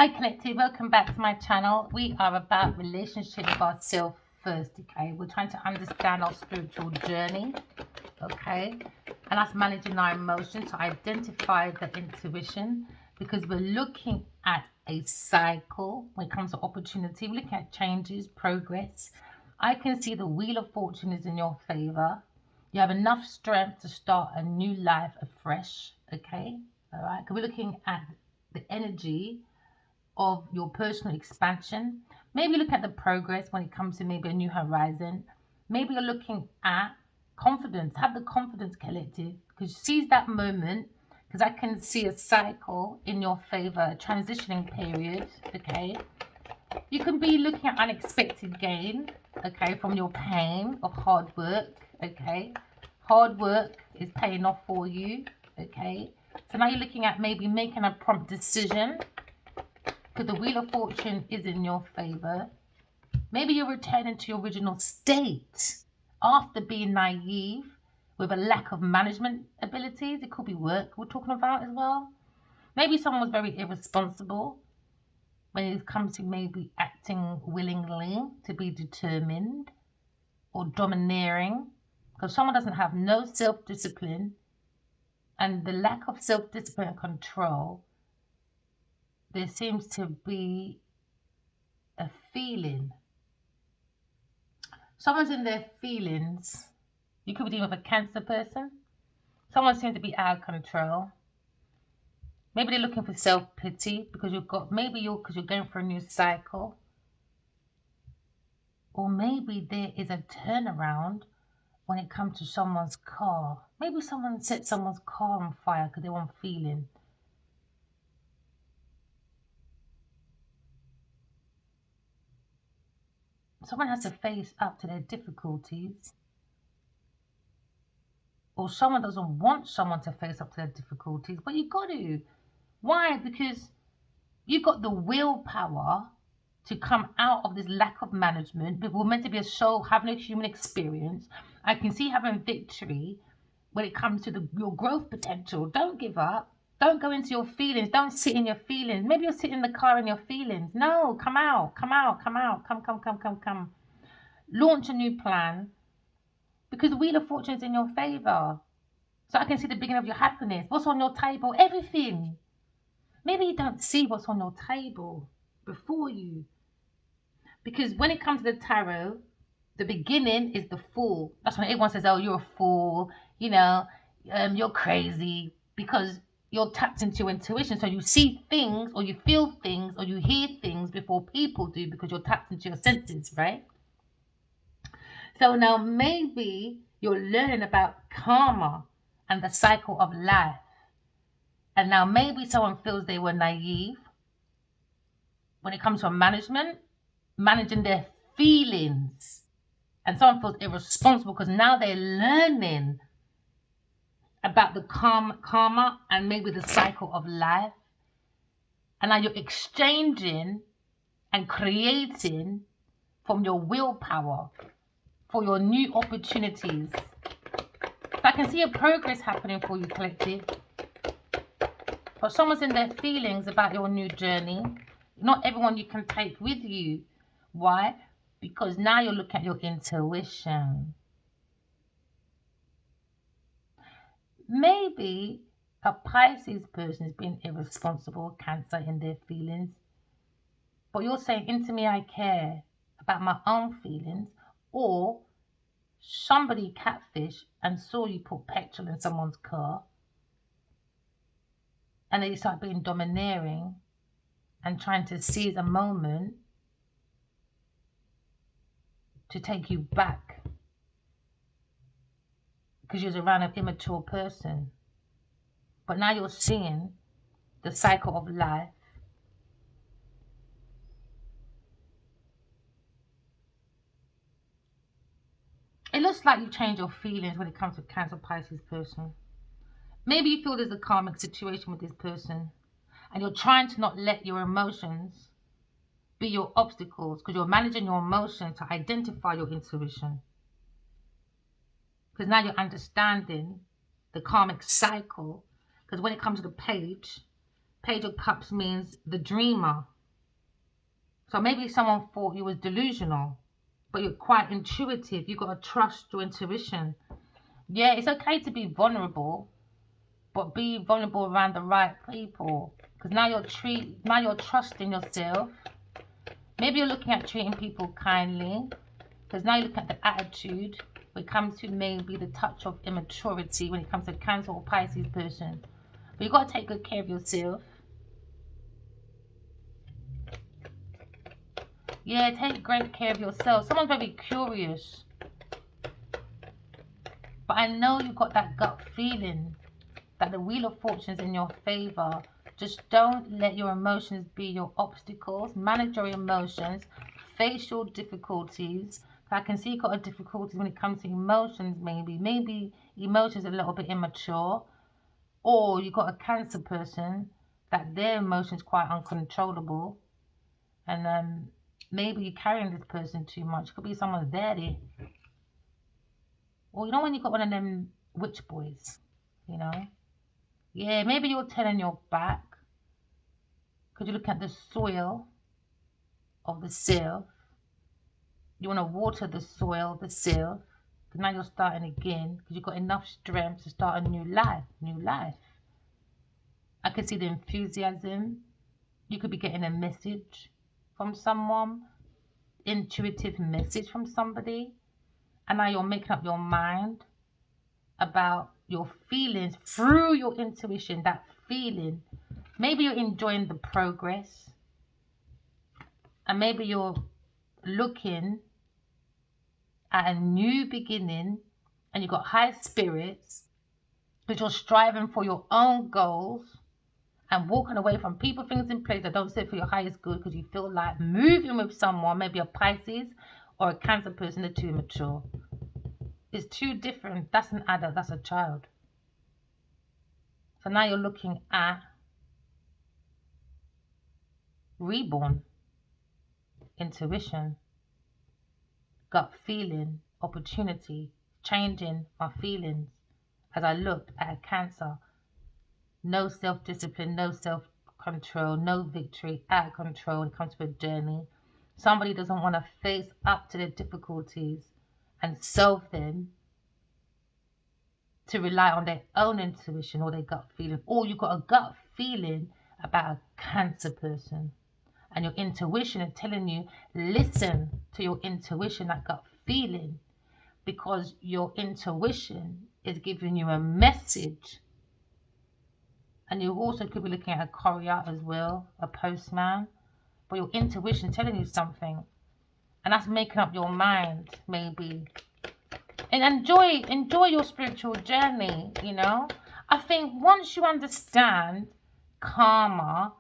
Hi Collective, welcome back to my channel. We are about relationship with ourselves first, okay? We're trying to understand our spiritual journey, okay? And that's managing our emotions to identify the intuition, because we're looking at a cycle when it comes to opportunity. We're looking at changes, progress. I can see the wheel of fortune is in your favor. You have enough strength to start a new life afresh, okay? All right, because we're looking at the energy of your personal expansion. Maybe look at the progress when it comes to maybe a new horizon. Maybe you're looking at confidence. Have the confidence, Collective, because seize that moment, because I can see a cycle in your favor, a transitioning period. Okay, you can be looking at unexpected gain, okay, from your pain of hard work. Okay, hard work is paying off for you. Okay, so now you're looking at maybe making a prompt decision, because the wheel of fortune is in your favor. Maybe you're returning to your original state after being naive with a lack of management abilities. It could be work we're talking about as well. Maybe someone was very irresponsible when it comes to maybe acting willingly to be determined or domineering, because someone doesn't have no self-discipline, and the lack of self-discipline and control, there seems to be a feeling. Someone's in their feelings. You could be dealing with a cancer person. Someone seems to be out of control. Maybe they're looking for self-pity because because you're going for a new cycle. Or maybe there is a turnaround when it comes to someone's car. Maybe someone set someone's car on fire because they weren't feeling. Someone has to face up to their difficulties. Or someone doesn't want someone to face up to their difficulties, but you've got to. Why? Because you've got the willpower to come out of this lack of management. We're meant to be a soul having a human experience. I can see having victory when it comes to your growth potential. Don't give up. Don't go into your feelings. Don't sit in your feelings. Maybe you're sitting in the car in your feelings. No, come out, come out, come out, come. Launch a new plan, because the wheel of fortune is in your favor. So I can see the beginning of your happiness. What's on your table? Everything. Maybe you don't see what's on your table before you. Because when it comes to the tarot, the beginning is the fool. That's when everyone says, oh, you're a fool, you're crazy, because you're tapped into your intuition. So you see things, or you feel things, or you hear things before people do, because you're tapped into your senses, right? So now maybe you're learning about karma and the cycle of life. And now maybe someone feels they were naive when it comes to managing their feelings. And someone feels irresponsible because now they're learning about the karma and maybe the cycle of life. And now you're exchanging and creating from your willpower for your new opportunities. So I can see a progress happening for you, Collective. But someone's in their feelings about your new journey. Not everyone you can take with you. Why? Because now you're looking at your intuition. Maybe a Pisces person is being irresponsible, Cancer in their feelings. But you're saying, into me I care about my own feelings. Or somebody catfish and saw you put petrol in someone's car, and they start being domineering and trying to seize a moment to take you back because you're around an immature person. But now you're seeing the cycle of life. It looks like you change your feelings when it comes to Cancer Pisces person. Maybe you feel there's a karmic situation with this person, and you're trying to not let your emotions be your obstacles, because you're managing your emotions to identify your intuition. Because now you're understanding the karmic cycle. Because when it comes to the page, Page of Cups means the dreamer. So maybe someone thought you was delusional, but you're quite intuitive. You got to trust your intuition. Yeah, it's okay to be vulnerable, but be vulnerable around the right people. Because now you're trusting yourself. Maybe you're looking at treating people kindly. Because now you look at the attitude when it comes to maybe the touch of immaturity when it comes to Cancer or Pisces person. But you've got to take good care of yourself. Yeah, take great care of yourself. Someone's very curious. But I know you've got that gut feeling that the Wheel of Fortune is in your favor. Just don't let your emotions be your obstacles. Manage your emotions. Face your difficulties. I can see you've got a difficulty when it comes to emotions maybe. Maybe emotions are a little bit immature. Or you've got a Cancer person that their emotions quite uncontrollable. And maybe you're carrying this person too much. It could be someone's daddy. Or you know when you got one of them witch boys, you know? Yeah, maybe you're turning your back because you look at the soil of the self. You want to water the soil, the self. Because now you're starting again because you've got enough strength to start a new life. New life. I can see the enthusiasm. You could be getting a message from someone, intuitive message from somebody. And now you're making up your mind about your feelings through your intuition, that feeling. Maybe you're enjoying the progress, and maybe you're looking at a new beginning and you've got high spirits because you're striving for your own goals and walking away from people, things, and places that don't serve for your highest good because you feel like moving with someone, maybe a Pisces or a Cancer person, they're too immature. It's too different. That's an adult, that's a child. So now you're looking at reborn, intuition, gut feeling, opportunity, changing my feelings as I looked at a Cancer. No self-discipline, no self-control, no victory, out of control when it comes to a journey. Somebody doesn't want to face up to their difficulties and solve them, to rely on their own intuition or their gut feeling. Or you've got a gut feeling about a Cancer person. And your intuition is telling you, listen to your intuition, that gut feeling, because your intuition is giving you a message. And you also could be looking at a courier as well, a postman, but your intuition telling you something, and that's making up your mind maybe. And enjoy your spiritual journey, you know. I think once you understand karma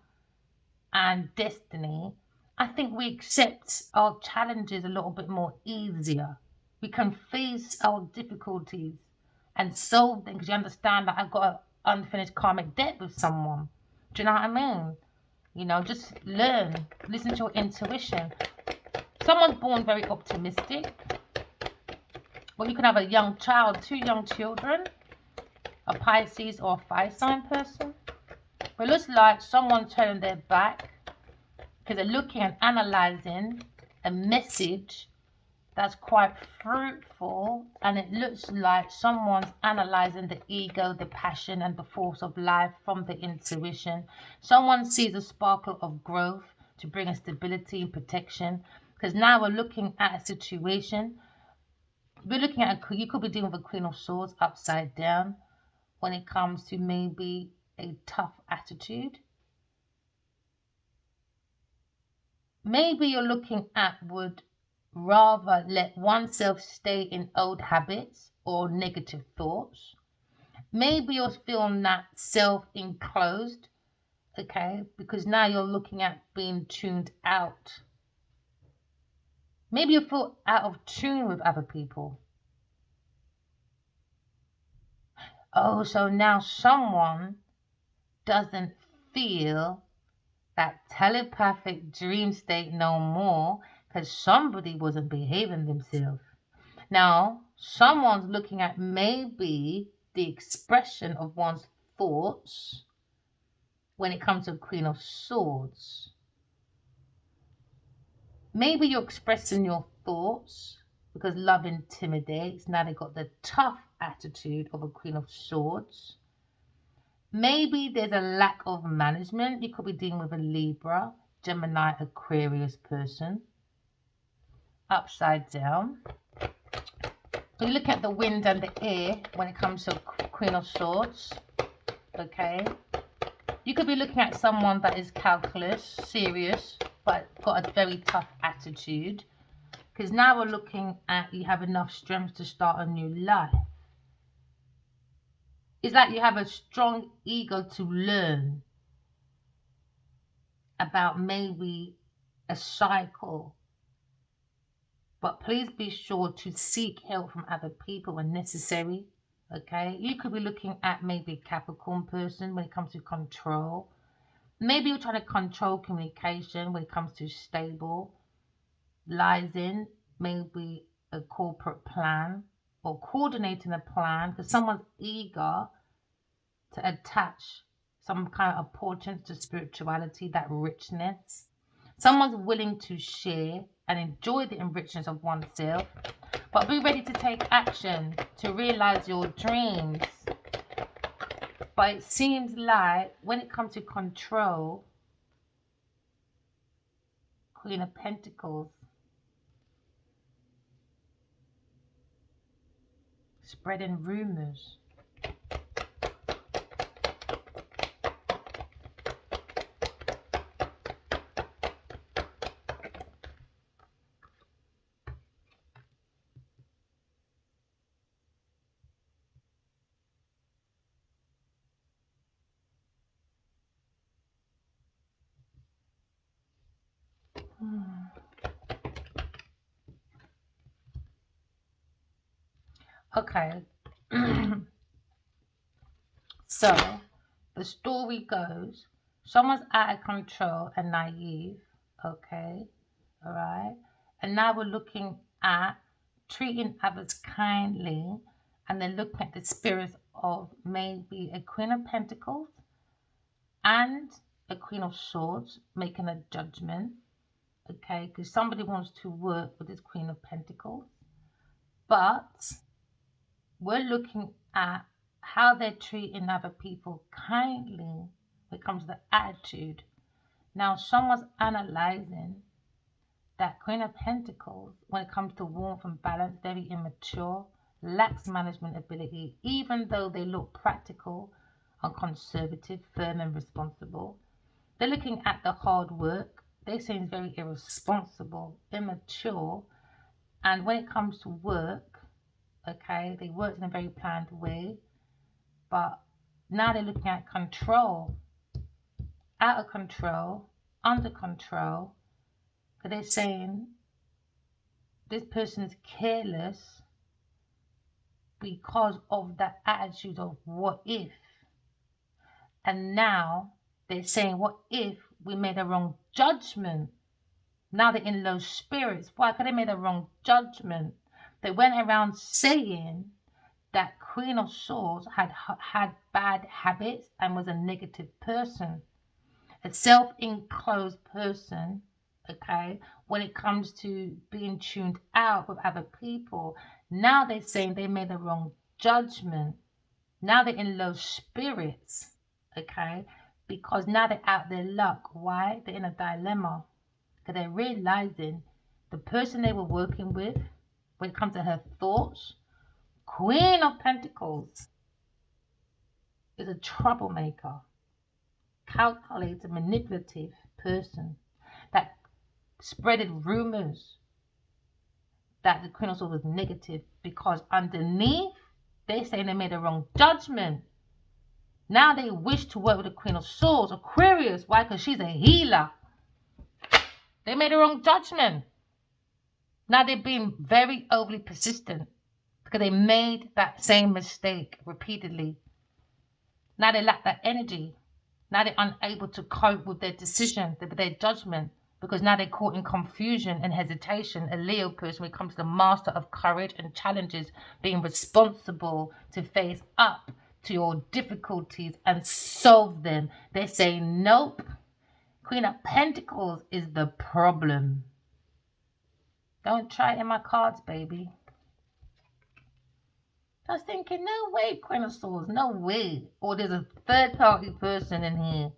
and destiny, I think we accept our challenges a little bit more easier. We can face our difficulties and solve them because you understand that I've got an unfinished karmic debt with someone. Do you know what I mean? You know, just learn, listen to your intuition. Someone's born very optimistic. Well, you can have a young child, two young children, a Pisces or a fire sign person. But it looks like someone turning their back because they're looking and analysing a message that's quite fruitful, and it looks like someone's analysing the ego, the passion and the force of life from the intuition. Someone sees a sparkle of growth to bring a stability and protection, because now we're looking at a situation. We're looking at you could be dealing with a Queen of Swords upside down when it comes to maybe a tough attitude. Maybe you're looking at would rather let oneself stay in old habits or negative thoughts. Maybe you're feeling that self-enclosed, okay, because now you're looking at being tuned out. Maybe you feel out of tune with other people. Oh, so now someone doesn't feel that telepathic dream state no more because somebody wasn't behaving themselves. Now, someone's looking at maybe the expression of one's thoughts when it comes to Queen of Swords. Maybe you're expressing your thoughts because love intimidates. Now they got the tough attitude of a Queen of Swords. Maybe there's a lack of management. You could be dealing with a Libra, Gemini, Aquarius person. Upside down. So you look at the wind and the air when it comes to Queen of Swords. Okay. You could be looking at someone that is calculus, serious, but got a very tough attitude. Because now we're looking at you have enough strength to start a new life. It's like you have a strong ego to learn about maybe a cycle. But please be sure to seek help from other people when necessary. Okay, you could be looking at maybe a Capricorn person when it comes to control. Maybe you're trying to control communication when it comes to stable, lies in maybe a corporate plan or coordinating a plan because someone's eager to attach some kind of importance to spirituality, that richness. Someone's willing to share and enjoy the enrichment of oneself, but be ready to take action to realize your dreams. But it seems like when it comes to control, Queen of Pentacles, spreading rumors. Okay. So the story goes, someone's out of control and naive. Okay. All right. And now we're looking at treating others kindly, and then looking at the spirits of maybe a Queen of Pentacles and a Queen of Swords making a judgment. Okay, because somebody wants to work with this Queen of Pentacles, but we're looking at how they're treating other people kindly when it comes to the attitude. Now, someone's analyzing that Queen of Pentacles when it comes to warmth and balance, very immature, lacks management ability, even though they look practical and conservative, firm and responsible. They're looking at the hard work. They seem very irresponsible, immature, and when it comes to work, okay, they worked in a very planned way, but now they're looking at control, out of control, under control, because they're saying this person is careless because of that attitude of what if. And now they're saying, what if we made a wrong judgment? Now they're in low spirits. Why? Because they made a wrong judgment. They went around saying that Queen of Swords had bad habits and was a negative person, a self-enclosed person, okay, when it comes to being tuned out with other people. Now they're saying they made a wrong judgment. Now they're in low spirits, okay, because now they're out their luck. Why? They're in a dilemma because they're realizing the person they were working with, when it comes to her thoughts, Queen of Pentacles, is a troublemaker, calculated, manipulative person that spreaded rumors that the Queen of Swords was negative, because underneath they're saying they made a wrong judgment. Now they wish to work with the Queen of Swords, Aquarius. Why? Because she's a healer. They made a wrong judgment. Now they're being very overly persistent because they made that same mistake repeatedly. Now they lack that energy. Now they're unable to cope with their decision, with their judgment, because now they're caught in confusion and hesitation. A Leo person, when it comes to the master of courage and challenges, being responsible to face up to your difficulties and solve them. They say, nope, Queen of Pentacles is the problem. Don't try it in my cards, baby. I was thinking, no way, Queen of Swords, no way. Or there's a third party person in here.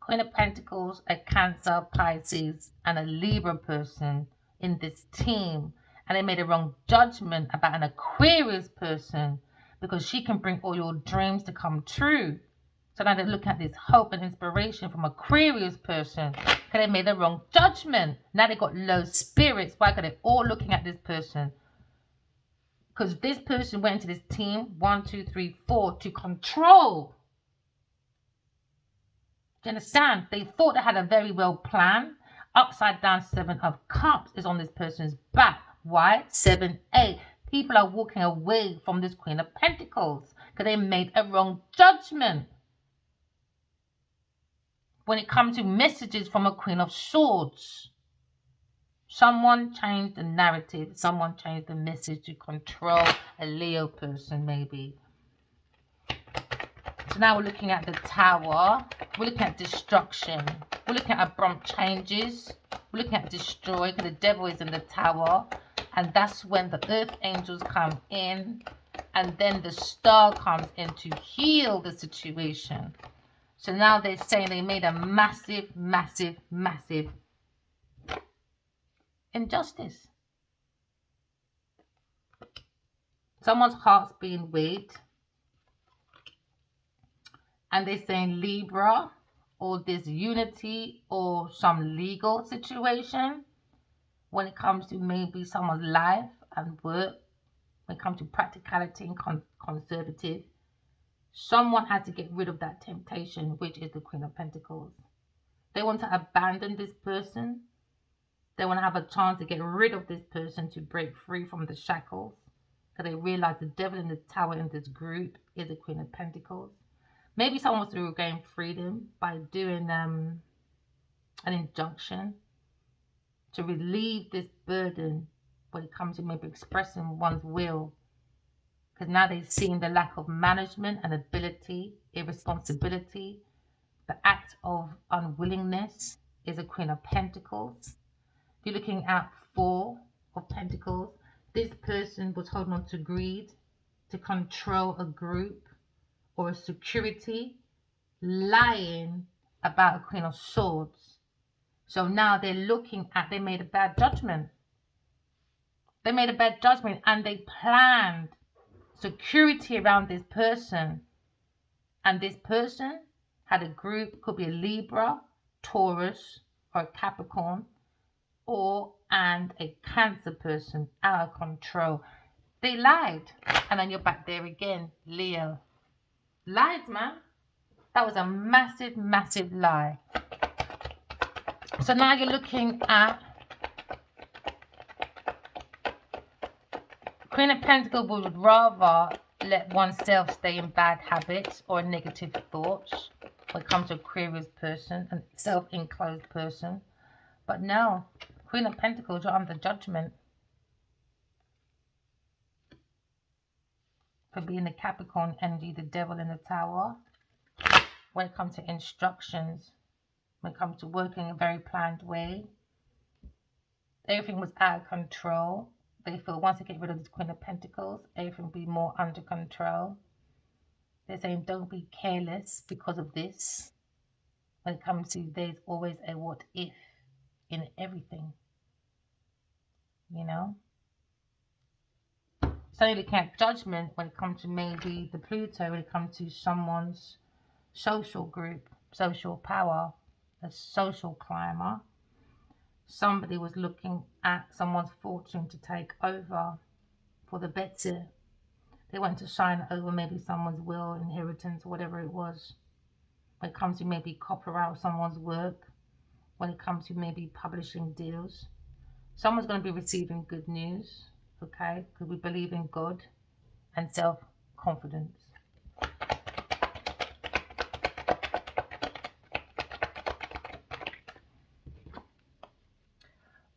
Queen of Pentacles, a Cancer, Pisces, and a Libra person in this team. And they made a wrong judgment about an Aquarius person because she can bring all your dreams to come true. So now they're looking at this hope and inspiration from Aquarius person because they made a wrong judgment. Now they got low spirits. Why? Because they're all looking at this person. Because this person went into this team, 1, 2, 3, 4, to control. Do you understand? They thought they had a very well plan. Upside down 7 of Cups is on this person's back. Why? 7, 8. People are walking away from this Queen of Pentacles because they made a wrong judgment. When it comes to messages from a Queen of Swords, someone changed the narrative. Someone changed the message to control a Leo person, maybe. So now we're looking at the Tower. We're looking at destruction. We're looking at abrupt changes. We're looking at destroy because the devil is in the Tower. And that's when the earth angels come in. And then the star comes in to heal the situation. So now they're saying they made a massive, massive, massive injustice. Someone's heart's being weighed. And they're saying Libra or this unity or some legal situation when it comes to maybe someone's life and work, when it comes to practicality and conservative. Someone has to get rid of that temptation, which is the Queen of Pentacles. They want to abandon this person. They want to have a chance to get rid of this person to break free from the shackles. Because they realize the devil in the Tower in this group is the Queen of Pentacles. Maybe someone wants to regain freedom by doing an injunction to relieve this burden when it comes to maybe expressing one's will. Because now they've seen the lack of management and ability, irresponsibility. The act of unwillingness is a Queen of Pentacles. You're looking at 4 of Pentacles. This person was holding on to greed, to control a group or a security, lying about a Queen of Swords. So now they're looking at, they made a bad judgment. They made a bad judgment and they planned security around this person. And this person had a group, could be a Libra, Taurus, or a Capricorn, and a Cancer person out of control. They lied. And then you're back there again, Leo. Lied, man. That was a massive, massive lie. So now you're looking at Queen of Pentacles would rather let oneself stay in bad habits or negative thoughts when it comes to Aquarius person and self-enclosed person. But no, Queen of Pentacles, you're under judgment for being the Capricorn energy, the devil in the Tower. When it comes to instructions, when it comes to working a very planned way, everything was out of control. They feel once they get rid of this Queen of Pentacles, everything will be more under control. They're saying don't be careless because of this. When it comes to, there's always a what if in everything. You know? So you looking at judgment when it comes to maybe the Pluto, when it comes to someone's social group, social power, a social climber. Somebody was looking at someone's fortune to take over for the better. They went to sign over maybe someone's will, inheritance, whatever it was. When it comes to maybe copyright someone's work, when it comes to maybe publishing deals, someone's going to be receiving good news, okay? Because we believe in God and self-confidence.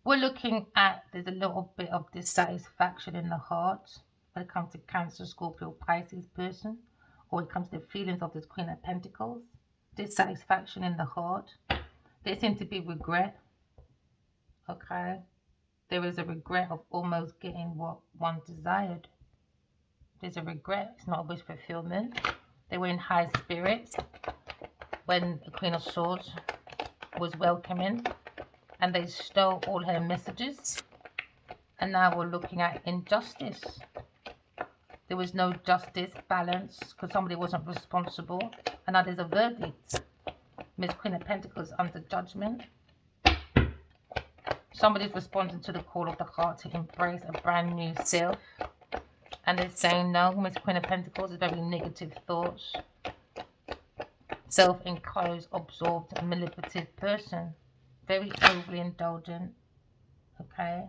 We're looking at, there's a little bit of dissatisfaction in the heart. when it comes to Cancer, Scorpio, Pisces person, or when it comes to the feelings of this Queen of Pentacles. Dissatisfaction in the heart. There seems to be regret. Okay. There is a regret of almost getting what one desired. There's a regret. It's not a wish fulfillment. They were in high spirits when the Queen of Swords was welcoming, and they stole all her messages. And now we're looking at injustice. There was no justice, balance, because somebody wasn't responsible. And now there's a verdict. Miss Queen of Pentacles under judgment. Somebody's responding to the call of the heart to embrace a brand new self. And they're saying no. Miss Queen of Pentacles is very negative thoughts. Self-enclosed, absorbed, and manipulative person. Very overly indulgent. Okay.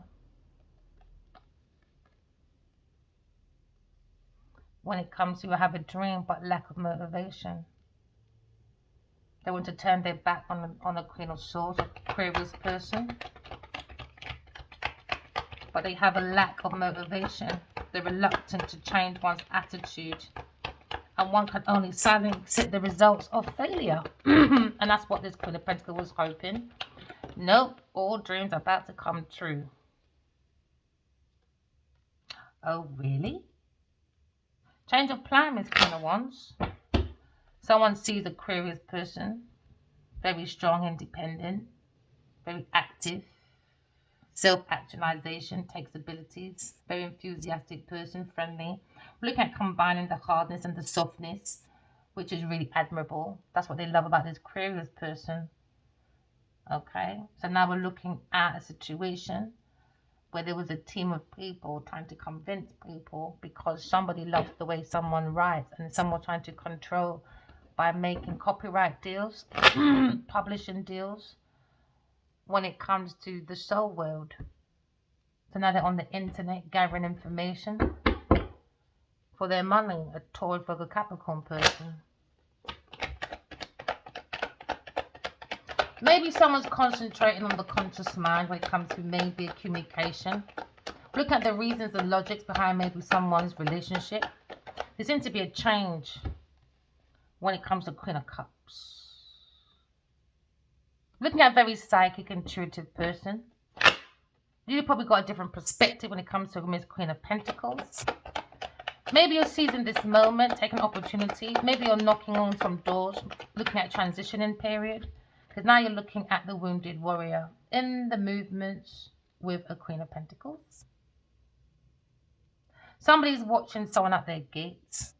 When it comes to have a dream but lack of motivation. They want to turn their back on a Queen of Swords, Aquarius person. But they have a lack of motivation. They're reluctant to change one's attitude. And one can only silently accept the results of failure. And that's what this Queen of Pentacles was hoping. Nope, all dreams are about to come true. Oh, really? Change of plan, Miss Queen of Wands. Someone sees Aquarius person. Very strong, independent. Very active. Self-actualization, takes abilities. Very enthusiastic person, friendly. We're looking at combining the hardness and the softness, which is really admirable. That's what they love about this Aquarius person. Okay, so now we're looking at a situation where there was a team of people trying to convince people because somebody loves the way someone writes, and someone trying to control by making copyright deals, publishing deals, when it comes to the soul world. So now they're on the internet gathering information for their money. A Taurus, Virgo, Capricorn person. Maybe someone's concentrating on the conscious mind when it comes to maybe a communication. Look at the reasons and logics behind maybe someone's relationship. There seems to be a change when it comes to Queen of Cups. Looking at a very psychic, intuitive person. You've probably got a different perspective when it comes to Miss Queen of Pentacles. Maybe you're seizing this moment, taking opportunity. Maybe you're knocking on some doors, looking at a transitioning period. Because now you're looking at the wounded warrior in the movements with a Queen of Pentacles. Somebody's watching someone at their gates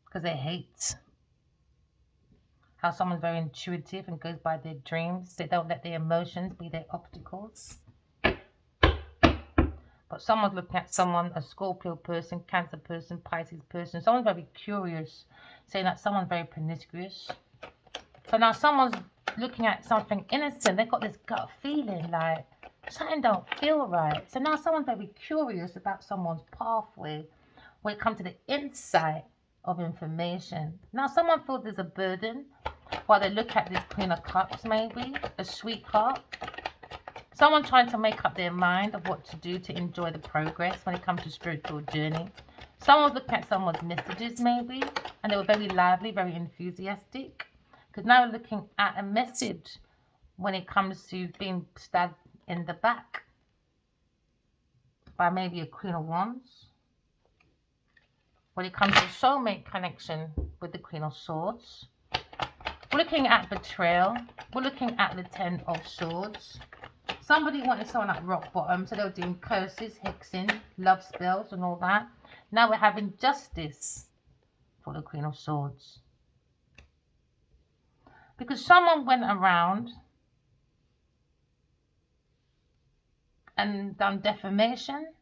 because they hate how someone's very intuitive and goes by their dreams. They don't let their emotions be their obstacles. But someone's looking at someone, a Scorpio person, Cancer person, Pisces person. Someone's very curious, saying that someone's very promiscuous. So now someone's looking at something innocent. They've got this gut feeling like something don't feel right. So now someone's very curious about someone's pathway when it comes to the insight of information. Now someone feels there's a burden while they look at this Queen of Cups, maybe a sweetheart. Someone trying to make up their mind of what to do to enjoy the progress when it comes to spiritual journey. Someone's looking at someone's messages maybe, and they were very lively, very enthusiastic. Because now we're looking at a message when it comes to being stabbed in the back by maybe a Queen of Wands. When it comes to soulmate connection with the Queen of Swords. We're looking at betrayal. We're looking at the Ten of Swords. Somebody wanted someone at rock bottom, so they were doing curses, hexing, love spells and all that. Now we're having justice for the Queen of Swords. Because someone went around and done defamation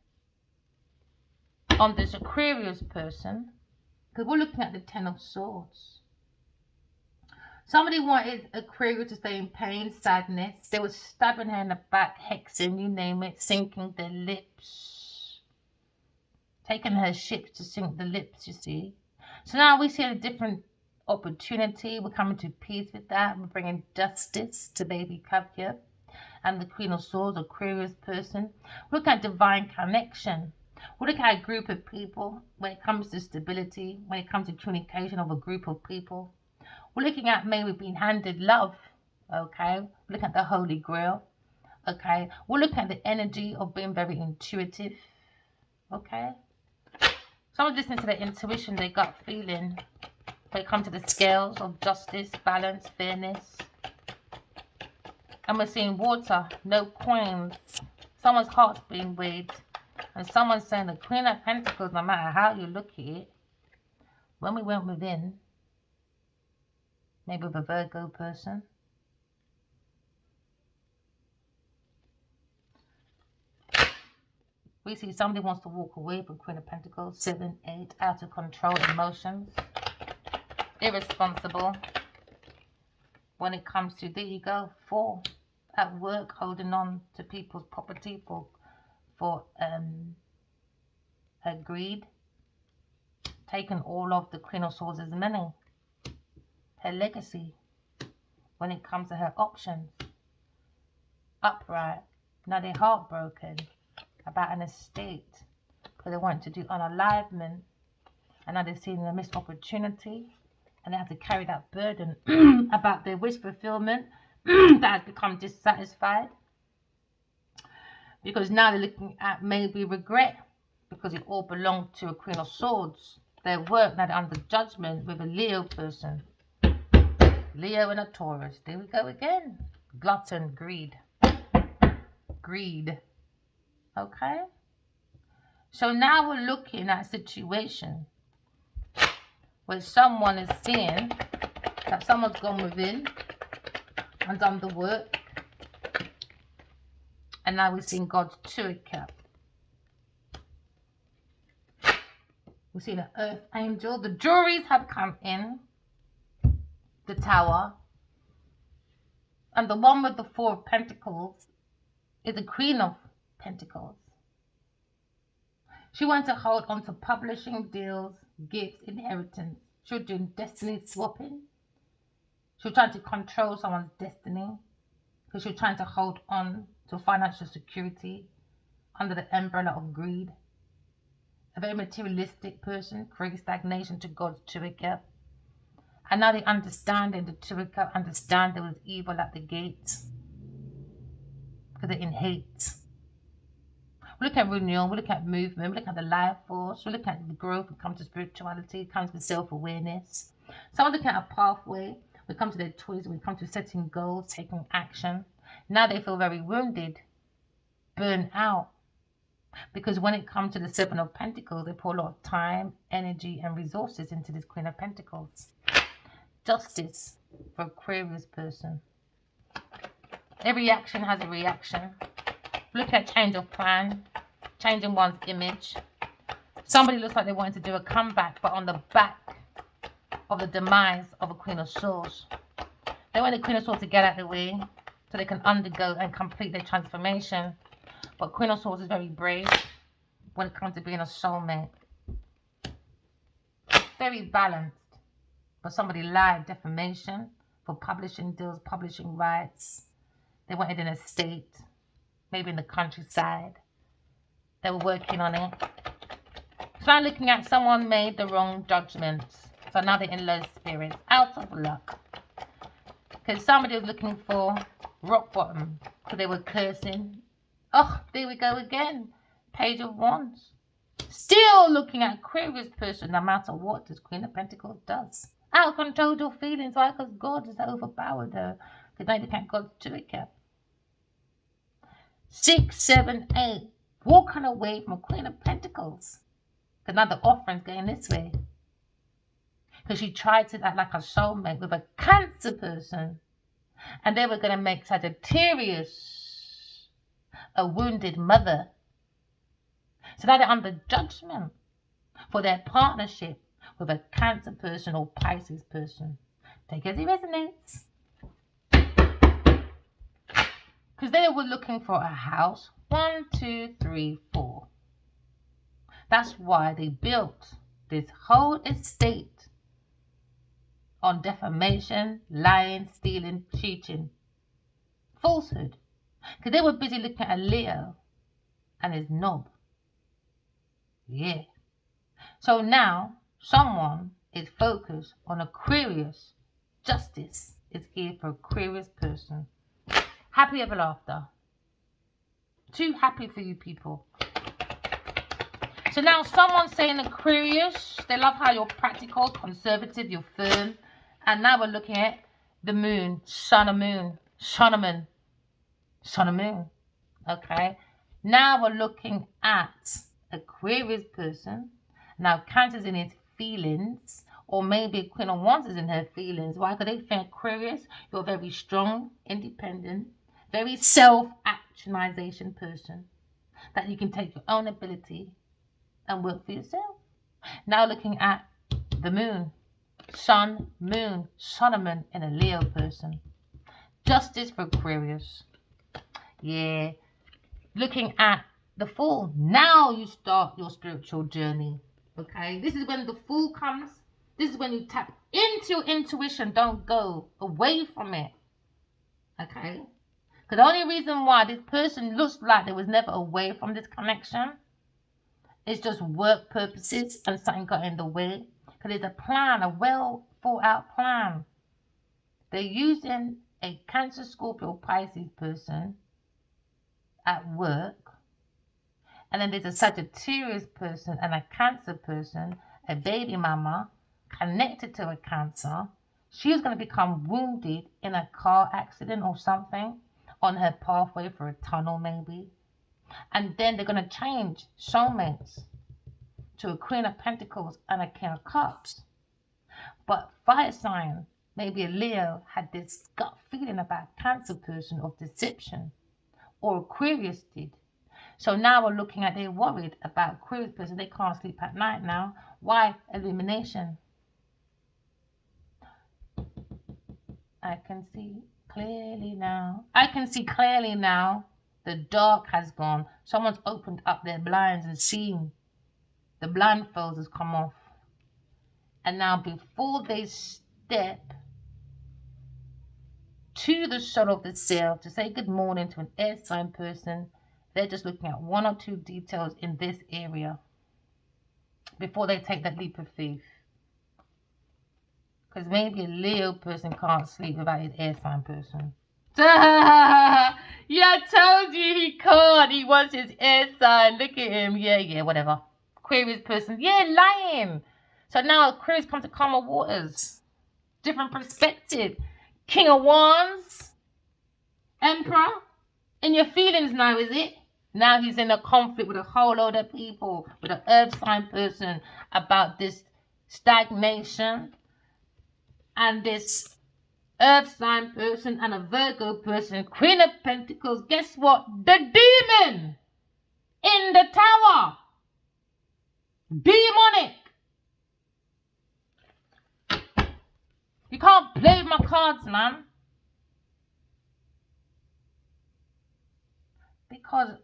on this Aquarius person. Because we're looking at the Ten of Swords. Somebody wanted Aquarius to stay in pain, sadness. They were stabbing her in the back, hexing, you name it, sinking their lips. Taking her ships to sink the lips, you see. So now we see a different opportunity. We're coming to peace with that. We're bringing justice to baby Kavya and the Queen of Swords, Aquarius person. Look at divine connection. We'll look at a group of people when it comes to stability, when it comes to communication of a group of people. We're looking at maybe being handed love, okay? We're looking at the Holy Grail, okay? We're looking at the energy of being very intuitive, okay? Someone's listening to their intuition, their gut feeling. When it comes to the scales of justice, balance, fairness. And we're seeing water, no coins. Someone's heart's being weighed. And someone's saying the Queen of Pentacles, no matter how you look at it, when we went within, maybe with a Virgo person, we see somebody wants to walk away from Queen of Pentacles, 7, 8, out of control, emotions, irresponsible. When it comes to, there you go, 4, at work, holding on to people's property for greed, taking all of the Queen of Swords' money, her legacy. When it comes to her options, upright, now they're heartbroken about an estate because they want to do unalivement, and now they're seeing a missed opportunity and they have to carry that burden about their wish fulfillment that has become dissatisfied, because now they're looking at maybe regret because it all belonged to a Queen of Swords. Their work now they're under judgment with a Leo person. Leo and a Taurus. There we go again. Glutton, greed. Greed. Okay? So now we're looking at a situation where someone is seeing that someone's gone within and done the work. And now we're seeing God's Turika. We're seeing an Earth Angel. The juries have come in. The Tower. And the one with the 4 of Pentacles is the Queen of Pentacles. She wants to hold on to publishing deals, gifts, inheritance. She was doing destiny swapping. She was trying to control someone's destiny because she was trying to hold on to financial security under the umbrella of greed. A very materialistic person, creating stagnation to God's Turika. And now they understand, and the Turika understand there was evil at the gate because they're in hate. We look at renewal, we look at movement, we look at the life force, we look at the growth, we come to spirituality, it comes to self-awareness. Someone looking at a pathway, we come to their choice, we come to setting goals, taking action. Now they feel very wounded, burned out. Because when it comes to the 7 of Pentacles, they pour a lot of time, energy, and resources into this Queen of Pentacles. Justice for Aquarius person. Every action has a reaction. Look at change of plan, changing one's image. Somebody looks like they wanted to do a comeback, but on the back of the demise of a Queen of Swords. They want the Queen of Swords to get out of the way so they can undergo and complete their transformation. But Queen of Swords is very brave when it comes to being a soulmate. Very balanced. But somebody lied, defamation for publishing deals, publishing rights. They wanted an estate, maybe in the countryside. They were working on it. So I'm looking at someone made the wrong judgments. So now they're in low spirits, out of luck. Because somebody was looking for rock bottom because they were cursing. Oh, there we go again. Page of Wands. Still looking at Aquarius person, no matter what this Queen of Pentacles does. Out of control your feelings. Why? Because God is overpowered her. Because now you can't go to it. 6, 7, 8. Walking away from a Queen of Pentacles. Because now the offering's going this way. Because she tried to act like a soulmate with a Cancer person. And they were going to make Sagittarius a wounded mother. So now they're under judgment for their partnership with a Cancer person or Pisces person. Take it as it resonates. Because they were looking for a house. 1, 2, 3, 4. That's why they built this whole estate on defamation, lying, stealing, cheating, falsehood. Because they were busy looking at Leo and his knob. Yeah. So now someone is focused on Aquarius. Justice is here for Aquarius person. Happy ever after. Too happy for you people. So now someone's saying Aquarius, they love how you're practical, conservative, you're firm. And now we're looking at the moon, sun and moon, sun and moon, sun and moon. Okay. Now we're looking at Aquarius person. Now Cancer's in his feelings, or maybe Queen of Wands is in her feelings. Why? Because they think Aquarius, you're a very strong, independent, very self-actualization person. That you can take your own ability and work for yourself. Now looking at the moon, sun, moon, Solomon in a Leo person. Justice for Aquarius. Yeah. Looking at the Fool. Now you start your spiritual journey. Okay. This is when the Fool comes. This is when you tap into your intuition. Don't go away from it. Okay. Because the only reason why this person looks like they was never away from this connection, it's just work purposes and something got in the way. Because it's a plan, a well thought out plan. They're using a Cancer, Scorpio, Pisces person at work. And then there's a Sagittarius person and a Cancer person, a baby mama connected to a Cancer. She's going to become wounded in a car accident or something on her pathway for a tunnel maybe. And then they're going to change soulmates to a Queen of Pentacles and a King of Cups. But fire sign, maybe a Leo, had this gut feeling about Cancer person of deception, or Aquarius did. So now we're looking at, they're worried about Aquarius person. They can't sleep at night now. Why? Illumination. I can see clearly now. I can see clearly now. The dark has gone. Someone's opened up their blinds and seen. The blindfolds has come off. And now before they step to the shore of the sail to say good morning to an air sign person, they're just looking at one or two details in this area before they take that leap of faith. Because maybe a Leo person can't sleep without his air sign person. Yeah, I told you he can't. He wants his air sign. Look at him. Yeah, whatever. Aquarius person. Yeah, lying. So now Aquarius comes to calmer waters. Different perspective. King of Wands. Emperor. In your feelings now, is it? Now he's in a conflict with a whole load of people, with an earth sign person about this stagnation. And this earth sign person and a Virgo person, Queen of Pentacles. Guess what? The demon in the tower. Demonic. You can't play with my cards, man. Because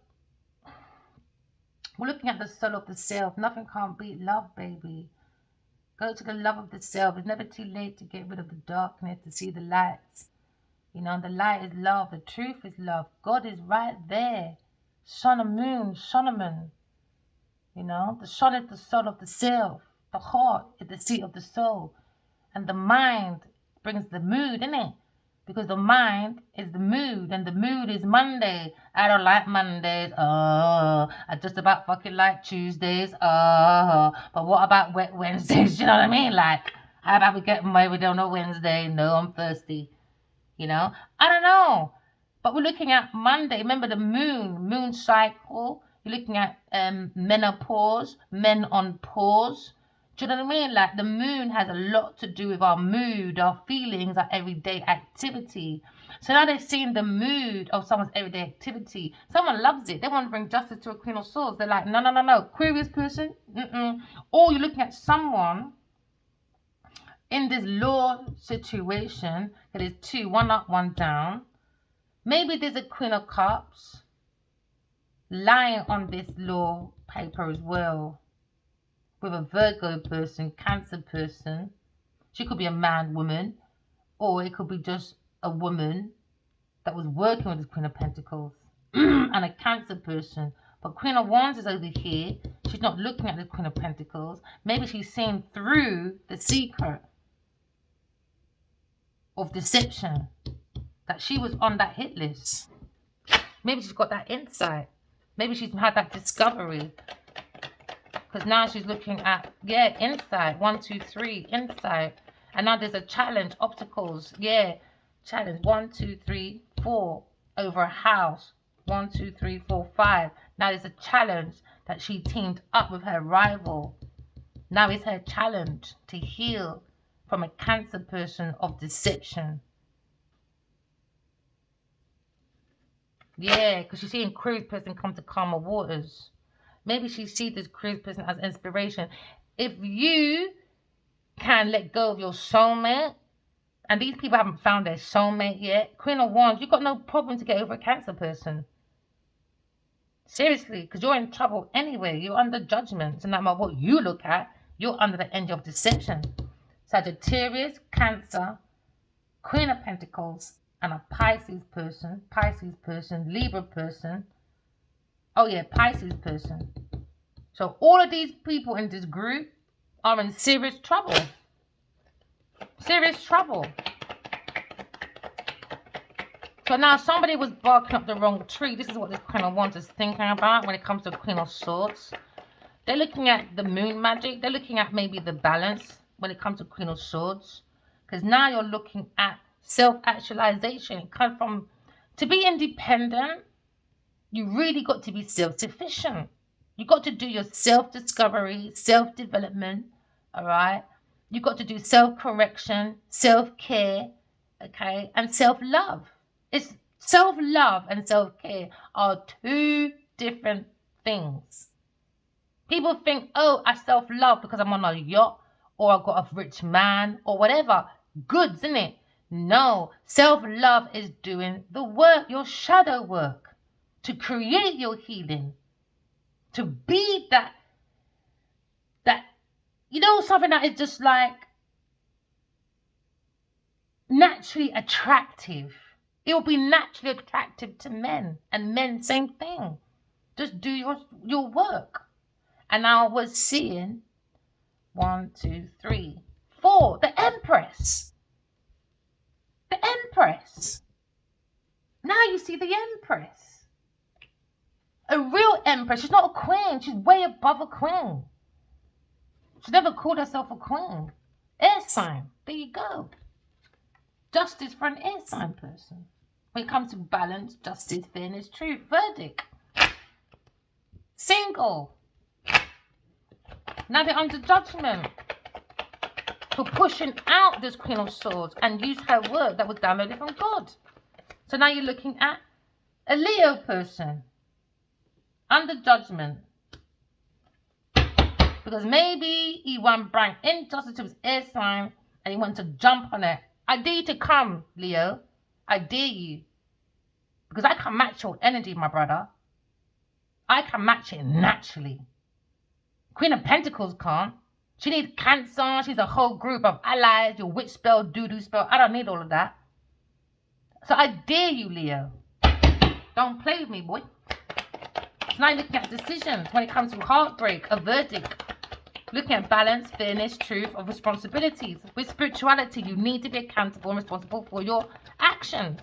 we're looking at the soul of the self. Nothing can't beat love, baby. Go to the love of the self. It's never too late to get rid of the darkness, to see the lights. You know, the light is love. The truth is love. God is right there. Sun and moon, Solomon. You know, the sun is the soul of the self. The heart is the seat of the soul. And the mind brings the mood, innit? Because the mind is the mood, and the mood is Monday. I don't like Mondays. I just about fucking like Tuesdays. But what about wet Wednesdays? You know what I mean? Like, how about we get married on a Wednesday? No, I'm thirsty. You know? I don't know. But we're looking at Monday. Remember the moon cycle. You're looking at menopause, men on pause. Do you know what I mean? Like the moon has a lot to do with our mood, our feelings, our everyday activity. So now they're seeing the mood of someone's everyday activity. Someone loves it. They want to bring justice to a Queen of Swords. They're like, no. Aquarius person, Or you're looking at someone in this law situation that is two, one up, one down. Maybe there's a Queen of Cups lying on this law paper as well. With a Virgo person, Cancer person. She could be a man, woman, or it could be just a woman that was working with the Queen of Pentacles and a Cancer person. But Queen of Wands is over here. She's she's not looking at the Queen of Pentacles. Maybe she's seeing through the secret of deception, that she was on that hit list. Maybe she's got that insight. Maybe she's had that discovery. Because now she's looking at, insight. 1, 2, 3, insight. And now there's a challenge, obstacles. Challenge. 1, 2, 3, 4. Over a house. 1, 2, 3, 4, 5. Now there's a challenge that she teamed up with her rival. Now it's her challenge to heal from a Cancer person of deception. Because she's seeing Aquarius person come to calmer waters. Maybe she sees this Aquarius person as inspiration. If you can let go of your soulmate, and these people haven't found their soulmate yet, Queen of Wands, you've got no problem to get over a Cancer person. Seriously, because you're in trouble anyway. You're under judgment. So no matter what you look at, you're under the energy of deception. Sagittarius, Cancer, Queen of Pentacles, and a Pisces person, Libra person. Pisces person. So all of these people in this group are in serious trouble. Serious trouble. So now somebody was barking up the wrong tree. This is what this Queen of Wands is thinking about when it comes to Queen of Swords. They're looking at the moon magic. They're looking at maybe the balance when it comes to Queen of Swords. Because now you're looking at self-actualization. It comes from, to be independent, you really got to be self-sufficient. You got to do your self-discovery, self-development, all right? You got to do self-correction, self-care, okay, and self-love. It's self-love and self-care are two different things. People think, I self-love because I'm on a yacht or I've got a rich man or whatever. Goods, isn't it? No, self-love is doing the work, your shadow work, to create your healing, to be that, something that is just like naturally attractive. It will be naturally attractive to men, and men, same thing. Just do your work. And I was seeing 1, 2, 3, 4, the Empress. The Empress. Now you see the Empress. A real Empress. She's not a queen. She's way above a queen. She never called herself a queen. Air sign. There you go. Justice for an air sign person. When it comes to balance, justice, fairness, truth, verdict. Single. Now they're under judgment for pushing out this Queen of Swords and use her word that was downloaded from God. So now you're looking at a Leo person under judgment. Because maybe he won't bring injustice to his air sign and he wants to jump on it. I dare you to come, Leo. I dare you. Because I can match your energy, my brother. I can match it naturally. Queen of Pentacles can't. She needs Cancer. She's a whole group of allies. Your witch spell, doo-doo spell. I don't need all of that. So I dare you, Leo. Don't play with me, boy. So now you're looking at decisions when it comes to heartbreak, a verdict. Looking at balance, fairness, truth, of responsibilities. With spirituality, you need to be accountable and responsible for your actions.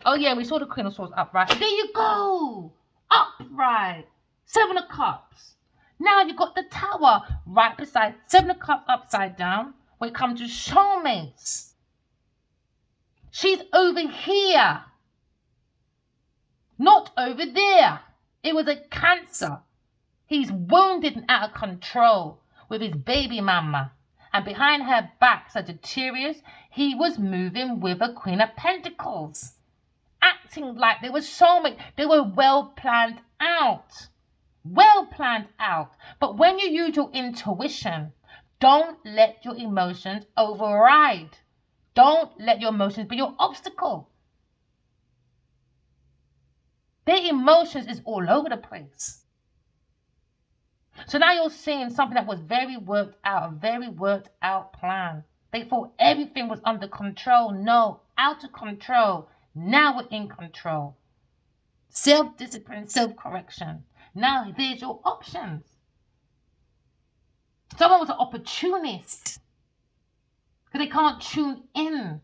Oh yeah, we saw the Queen of Swords upright. There you go. Upright. 7 of Cups. Now you've got the Tower right beside 7 of Cups upside down. When it comes to soulmates, she's over here, not over there. It was a Cancer. He's wounded and out of control with his baby mama. And behind her back, Sagittarius, he was moving with a Queen of Pentacles. Acting like they were soulmates. They were well planned out. Well planned out. But when you use your intuition, don't let your emotions override. Don't let your emotions be your obstacle. Their emotions is all over the place. So now you're seeing something that was very worked out, a very worked out plan. They thought everything was under control. No, out of control. Now we're in control. Self-discipline, self-correction. Now there's your options. Someone was an opportunist because they can't tune in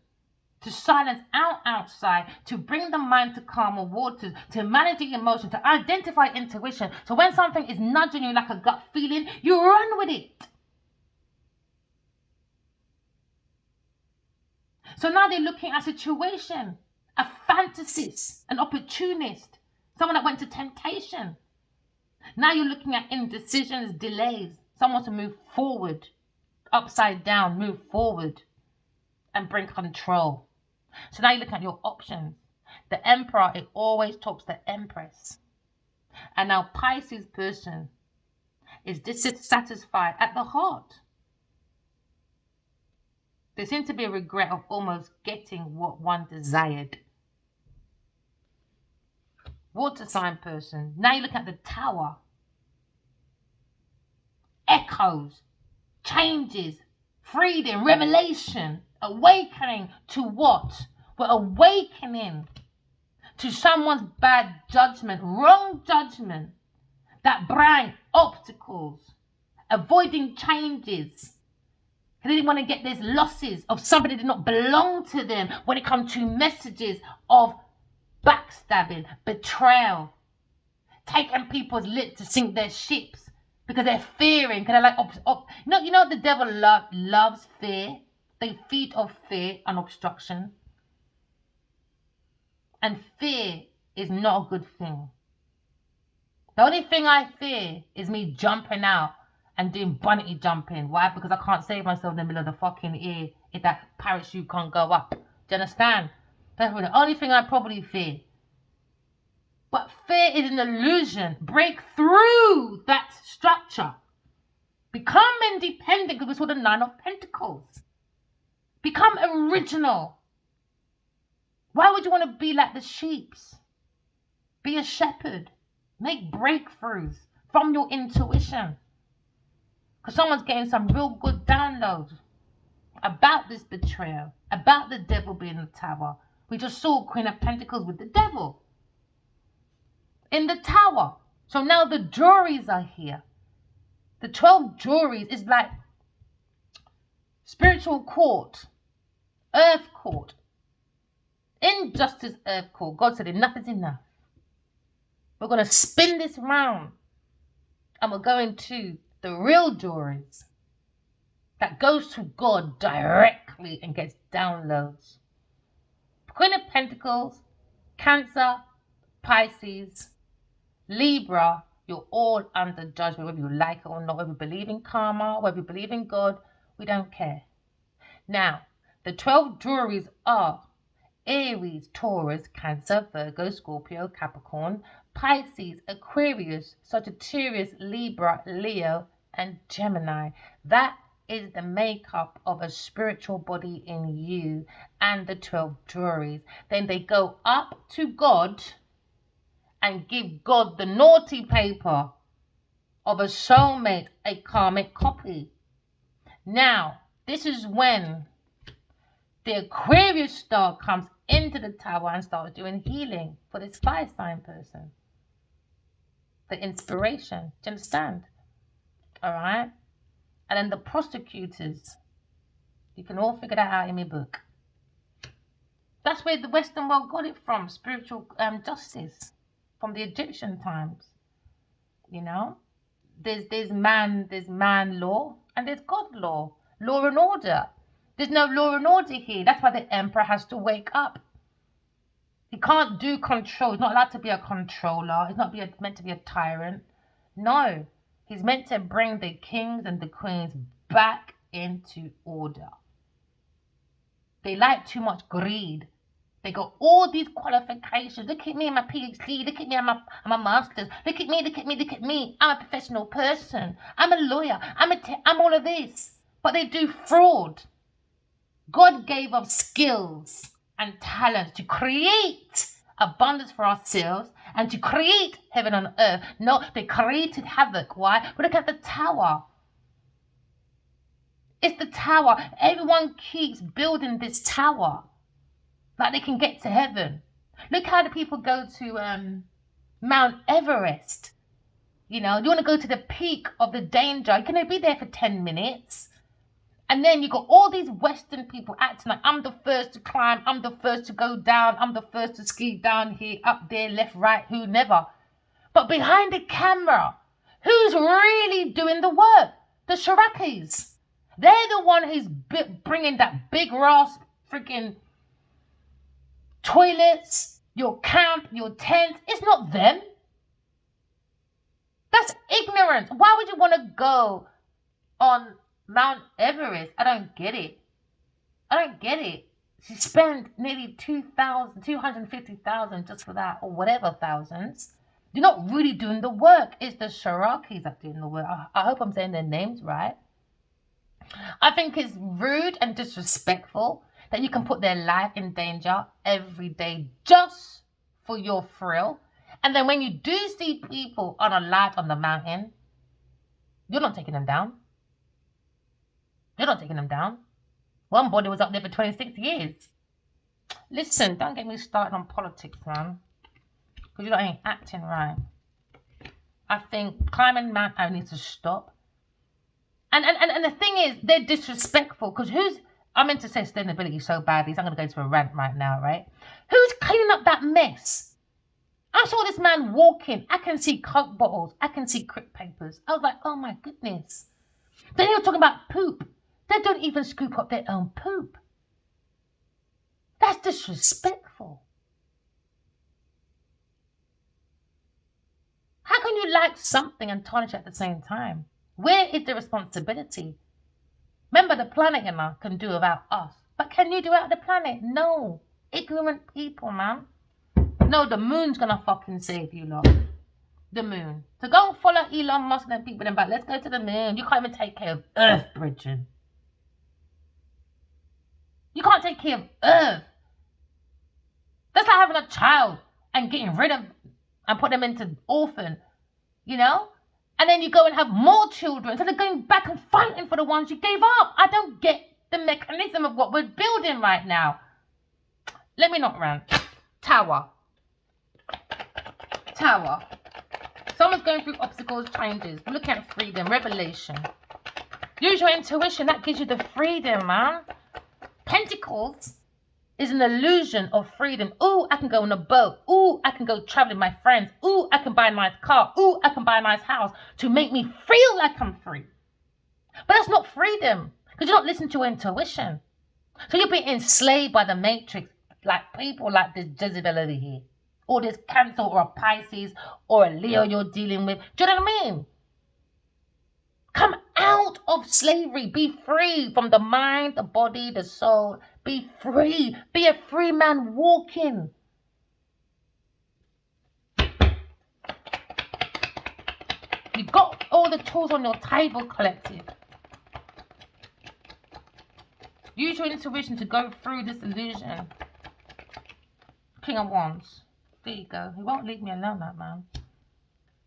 to silence outside, to bring the mind to calmer waters, to manage the emotion, to identify intuition. So when something is nudging you like a gut feeling, you run with it. So now they're looking at a situation, a fantasist, an opportunist, someone that went to temptation. Now you're looking at indecisions, delays, someone to move forward, upside down, move forward and bring control. So now you look at your options. The Emperor, it always tops the Empress. And now Pisces person is dissatisfied at the heart. There seems to be a regret of almost getting what one desired. Water sign person. Now you look at the Tower. Echoes, changes, freedom, revelation, awakening to what? We're awakening to someone's bad judgment, wrong judgment, that brand obstacles, avoiding changes. They didn't want to get these losses of somebody that did not belong to them when it comes to messages of backstabbing, betrayal, taking people's lips to sink their ships because they're fearing, because they're like, you know the devil loves fear. They feed off fear and obstruction. And fear is not a good thing. The only thing I fear is me jumping out and doing bungee jumping. Why? Because I can't save myself in the middle of the fucking air if that parachute can't go up. Do you understand? That's the only thing I probably fear. But fear is an illusion. Break through that structure. Become independent, because we saw the Nine of Pentacles. Become original. Why would you want to be like the sheeps? Be a shepherd. Make breakthroughs from your intuition. Because someone's getting some real good downloads about this betrayal, about the devil being in the tower. We just saw Queen of Pentacles with the devil in the tower. So now the juries are here. The 12 juries is like spiritual court, earth court, injustice, earth court. God said enough is enough. We're going to spin this round and we're going to the real juries that goes to God directly and gets downloads. Queen of Pentacles, Cancer, Pisces, Libra, you're all under judgment, whether you like it or not, whether you believe in karma, whether you believe in God, we don't care. Now, the 12 juries are Aries, Taurus, Cancer, Virgo, Scorpio, Capricorn, Pisces, Aquarius, Sagittarius, Libra, Leo, and Gemini. That is the makeup of a spiritual body in you and the 12 juries. Then they go up to God and give God the naughty paper of a soulmate, a karmic copy. Now, this is when the Aquarius star comes into the tower and starts doing healing for this fire sign person. The inspiration. Do you understand? All right? And then the prosecutors. You can all figure that out in my book. That's where the Western world got it from. Spiritual justice. From the Egyptian times. You know? There's man law and there's God law. Law and order. There's no law and order here. That's why the emperor has to wake up. He can't do control. He's not allowed to be a controller. He's not meant to be a tyrant. No. He's meant to bring the kings and the queens back into order. They like too much greed. They got all these qualifications. Look at me and my PhD. Look at me and my master's. Look at me, look at me, look at me. I'm a professional person. I'm a lawyer. I'm all of this. But they do fraud. God gave us skills and talents to create abundance for ourselves and to create heaven on earth. No, they created havoc. Why? But look at the tower. It's the tower. Everyone keeps building this tower like they can get to heaven. Look how the people go to Mount Everest. You know, you want to go to the peak of the danger. You can only be there for 10 minutes. And then you got all these Western people acting like, I'm the first to climb, I'm the first to go down, I'm the first to ski down here, up there, left, right, who never. But behind the camera, who's really doing the work? The Shirakis. They're the one who's bringing that big ass freaking toilets, your camp, your tent. It's not them. That's ignorance. Why would you want to go on Mount Everest? I don't get it. She spent nearly 250,000 just for that, or whatever thousands. You're not really doing the work. It's the Shirakis that are doing the work. I hope I'm saying their names right. I think it's rude and disrespectful that you can put their life in danger every day just for your thrill. And then when you do see people on a light on the mountain, you're not taking them down. One body was up there for 26 years. Listen, don't get me started on politics, man. Because you ain't acting right. I think climbing Mount Everest needs to stop. And the thing is, they're disrespectful. Because I meant to say sustainability so badly, so I'm going to go to a rant right now, right? Who's cleaning up that mess? I saw this man walking. I can see Coke bottles. I can see crisp papers. I was like, oh my goodness. Then you're talking about poop. They don't even scoop up their own poop. That's disrespectful. How can you like something and tarnish it at the same time? Where is the responsibility? Remember, the planet, can do without us. But can you do without the planet? No. Ignorant people, man. No, the moon's gonna fucking save you, lot. The moon. So go follow Elon Musk and people then back. Let's go to the moon. You can't even take care of Earth, Bridget. You can't take care of Earth. That's like having a child and getting rid of and put them into orphan, you know? And then you go and have more children. So they're going back and fighting for the ones you gave up. I don't get the mechanism of what we're building right now. Let me not rant. Tower. Someone's going through obstacles, changes. We're looking at freedom, revelation. Use your intuition. That gives you the freedom, man. Pentacles is an illusion of freedom. Ooh, I can go on a boat. Ooh, I can go travel with my friends. Ooh, I can buy a nice car. Ooh, I can buy a nice house to make me feel like I'm free. But that's not freedom because you're not listening to your intuition. So you're being enslaved by the matrix, like people like this Jezebel over here, or this Cancer, or a Pisces, or a Leo you're dealing with. Do you know what I mean? Come out of slavery. Be free from the mind, the body, the soul. Be free. Be a free man walking. You got all the tools on your table, collective. Use your intuition to go through this illusion. King of Wands. There you go. He won't leave me alone, that man.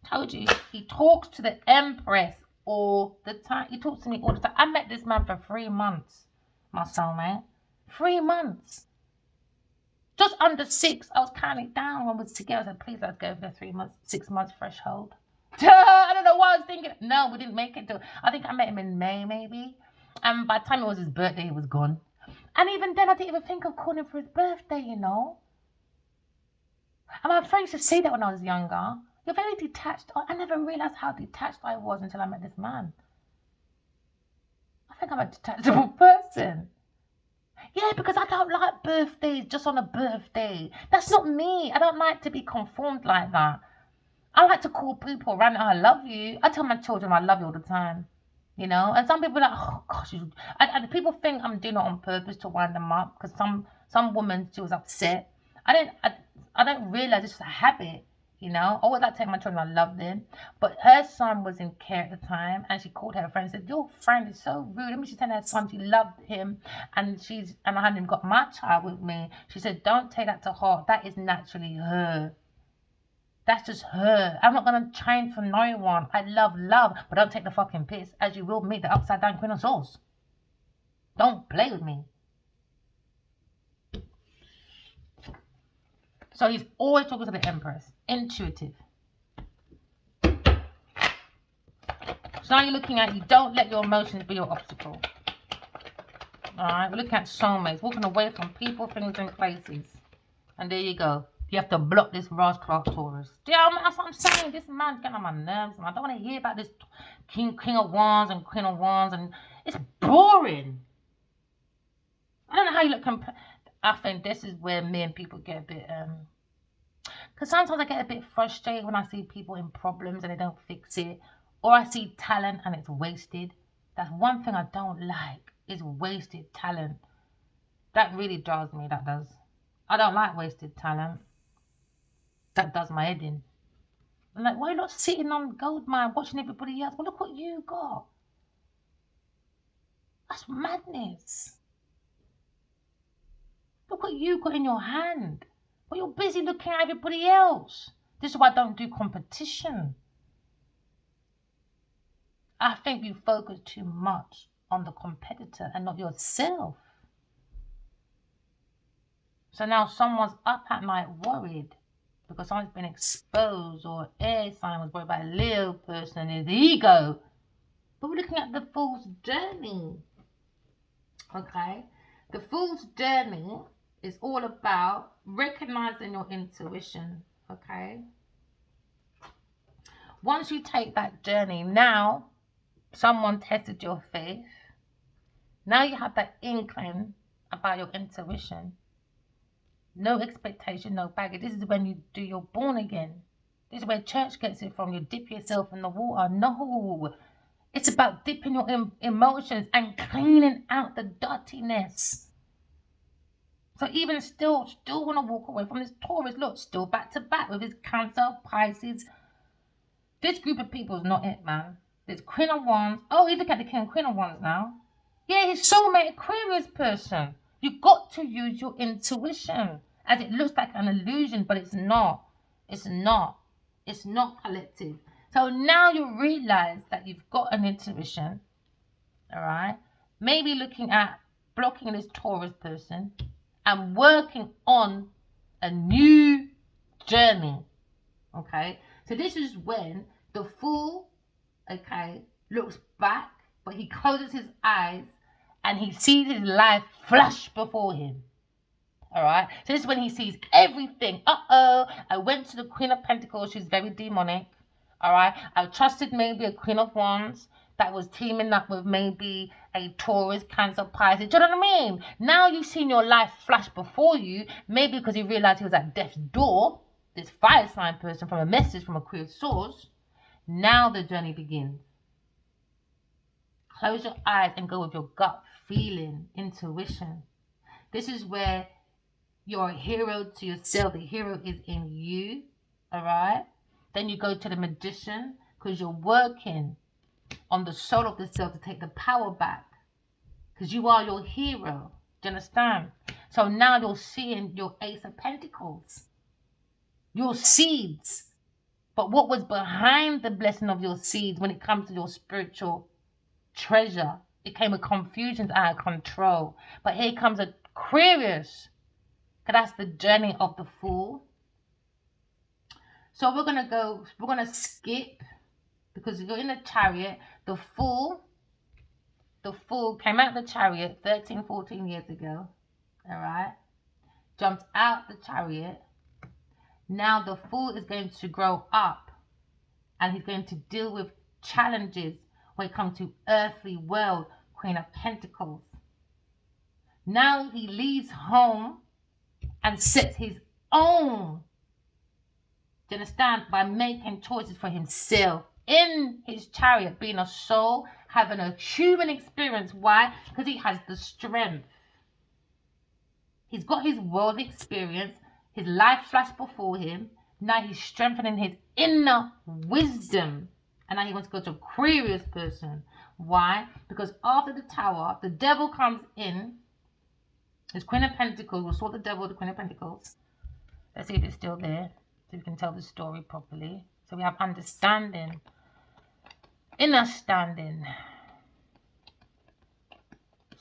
Told you. He talks to the Empress all the time. He talks to me all the time. I met this man for 3 months, my soulmate. 3 months. Just under 6. I was counting down when we was together. I said, please, let's go for the 3 months, 6 months threshold. I don't know what I was thinking. No, we didn't make it. I think I met him in May, maybe. And by the time it was his birthday, he was gone. And even then, I didn't even think of calling him for his birthday, you know. And my friends used to say that when I was younger. You're very detached. I never realised how detached I was until I met this man. I think I'm a detachable person. Yeah, because I don't like birthdays just on a birthday. That's not me. I don't like to be conformed like that. I like to call people around, I love you. I tell my children I love you all the time. You know, and some people are like, oh gosh, and people think I'm doing it on purpose to wind them up because some woman, she was upset. I don't realize it's just a habit, you know. I always like to take my children, I love them. But her son was in care at the time and she called her friend and said, your friend is so rude. I mean, she said her son, she loved him and I hadn't got my child with me. She said, don't take that to heart. That is naturally her. That's just her. I'm not going to change for no one. I love, but don't take the fucking piss, as you will meet the upside down Queen of Swords. Don't play with me. So he's always talking to the Empress. Intuitive. So now you're looking at, you don't let your emotions be your obstacle. Alright, we're looking at soulmates, walking away from people, things, and places. And there you go. You have to block this Raj Clark Taurus. Yeah, that's what I'm saying. This man's getting on my nerves. I don't want to hear about this King of Wands and Queen of Wands. And it's boring. I don't know how you look. I think this is where me and people get a bit... Because sometimes I get a bit frustrated when I see people in problems and they don't fix it. Or I see talent and it's wasted. That's one thing I don't like. Is wasted talent. That really drives me. That does. I don't like wasted talent. That does my head in. I'm like, why are you not sitting on gold mine watching everybody else? Well, look what you got. That's madness. Look what you got in your hand. But you're busy looking at everybody else. This is why I don't do competition. I think you focus too much on the competitor and not yourself. So now someone's up at night worried because someone's been exposed, or air sign was worried about a Leo person and his ego. But we're looking at the Fool's journey. Okay? The Fool's journey is all about recognizing your intuition. Okay? Once you take that journey, now someone tested your faith. Now you have that inkling about your intuition. No expectation, no baggage. This is when you do your born again. This is where church gets it from. You dip yourself in the water. No. It's about dipping your emotions and cleaning out the dirtiness. So even still want to walk away from this Taurus. Look, still back to back with his Cancer, Pisces. This group of people is not it, man. There's Queen of Wands. Oh, you look at the King and Queen of Wands now. Yeah, his soulmate Aquarius person. You've got to use your intuition. As it looks like an illusion, but it's not. It's not. It's not collective. So now you realize that you've got an intuition. Alright? Maybe looking at blocking this Taurus person and working on a new journey. Okay? So this is when the Fool, okay, looks back, but he closes his eyes and he sees his life flash before him. Alright? So this is when he sees everything. I went to the Queen of Pentacles. She's very demonic. Alright? I trusted maybe a Queen of Wands that was teaming up with maybe a Taurus, Cancer, Pisces. Do you know what I mean? Now you've seen your life flash before you. Maybe because you realized he was at death's door. This fire sign person from a message from a queer source. Now the journey begins. Close your eyes and go with your gut feeling, intuition. This is where you're a hero to yourself. The hero is in you. Alright? Then you go to the Magician because you're working on the soul of the self to take the power back. Because you are your hero. Do you understand? So now you're seeing your Ace of Pentacles. Your seeds. But what was behind the blessing of your seeds when it comes to your spiritual treasure? It came with confusions out of control. But here comes Aquarius. Because that's the journey of the Fool. So we're going to skip. Because you're in the Chariot. The Fool came out of the Chariot 13, 14 years ago. Alright. Jumped out the Chariot. Now the Fool is going to grow up. And he's going to deal with challenges when it comes to earthly world. Queen of Pentacles. Now he leaves home and sets his own. Do you understand? By making choices for himself. In his Chariot, being a soul, having a human experience. Why? Because he has the strength. He's got his world experience. His life flashed before him. Now he's strengthening his inner wisdom. And now he wants to go to Aquarius person. Why? Because after the Tower, the devil comes in. His Queen of Pentacles. We'll sort the devil with the Queen of Pentacles. Let's see if it's still there. So we can tell the story properly. So we have understanding. Inner standing.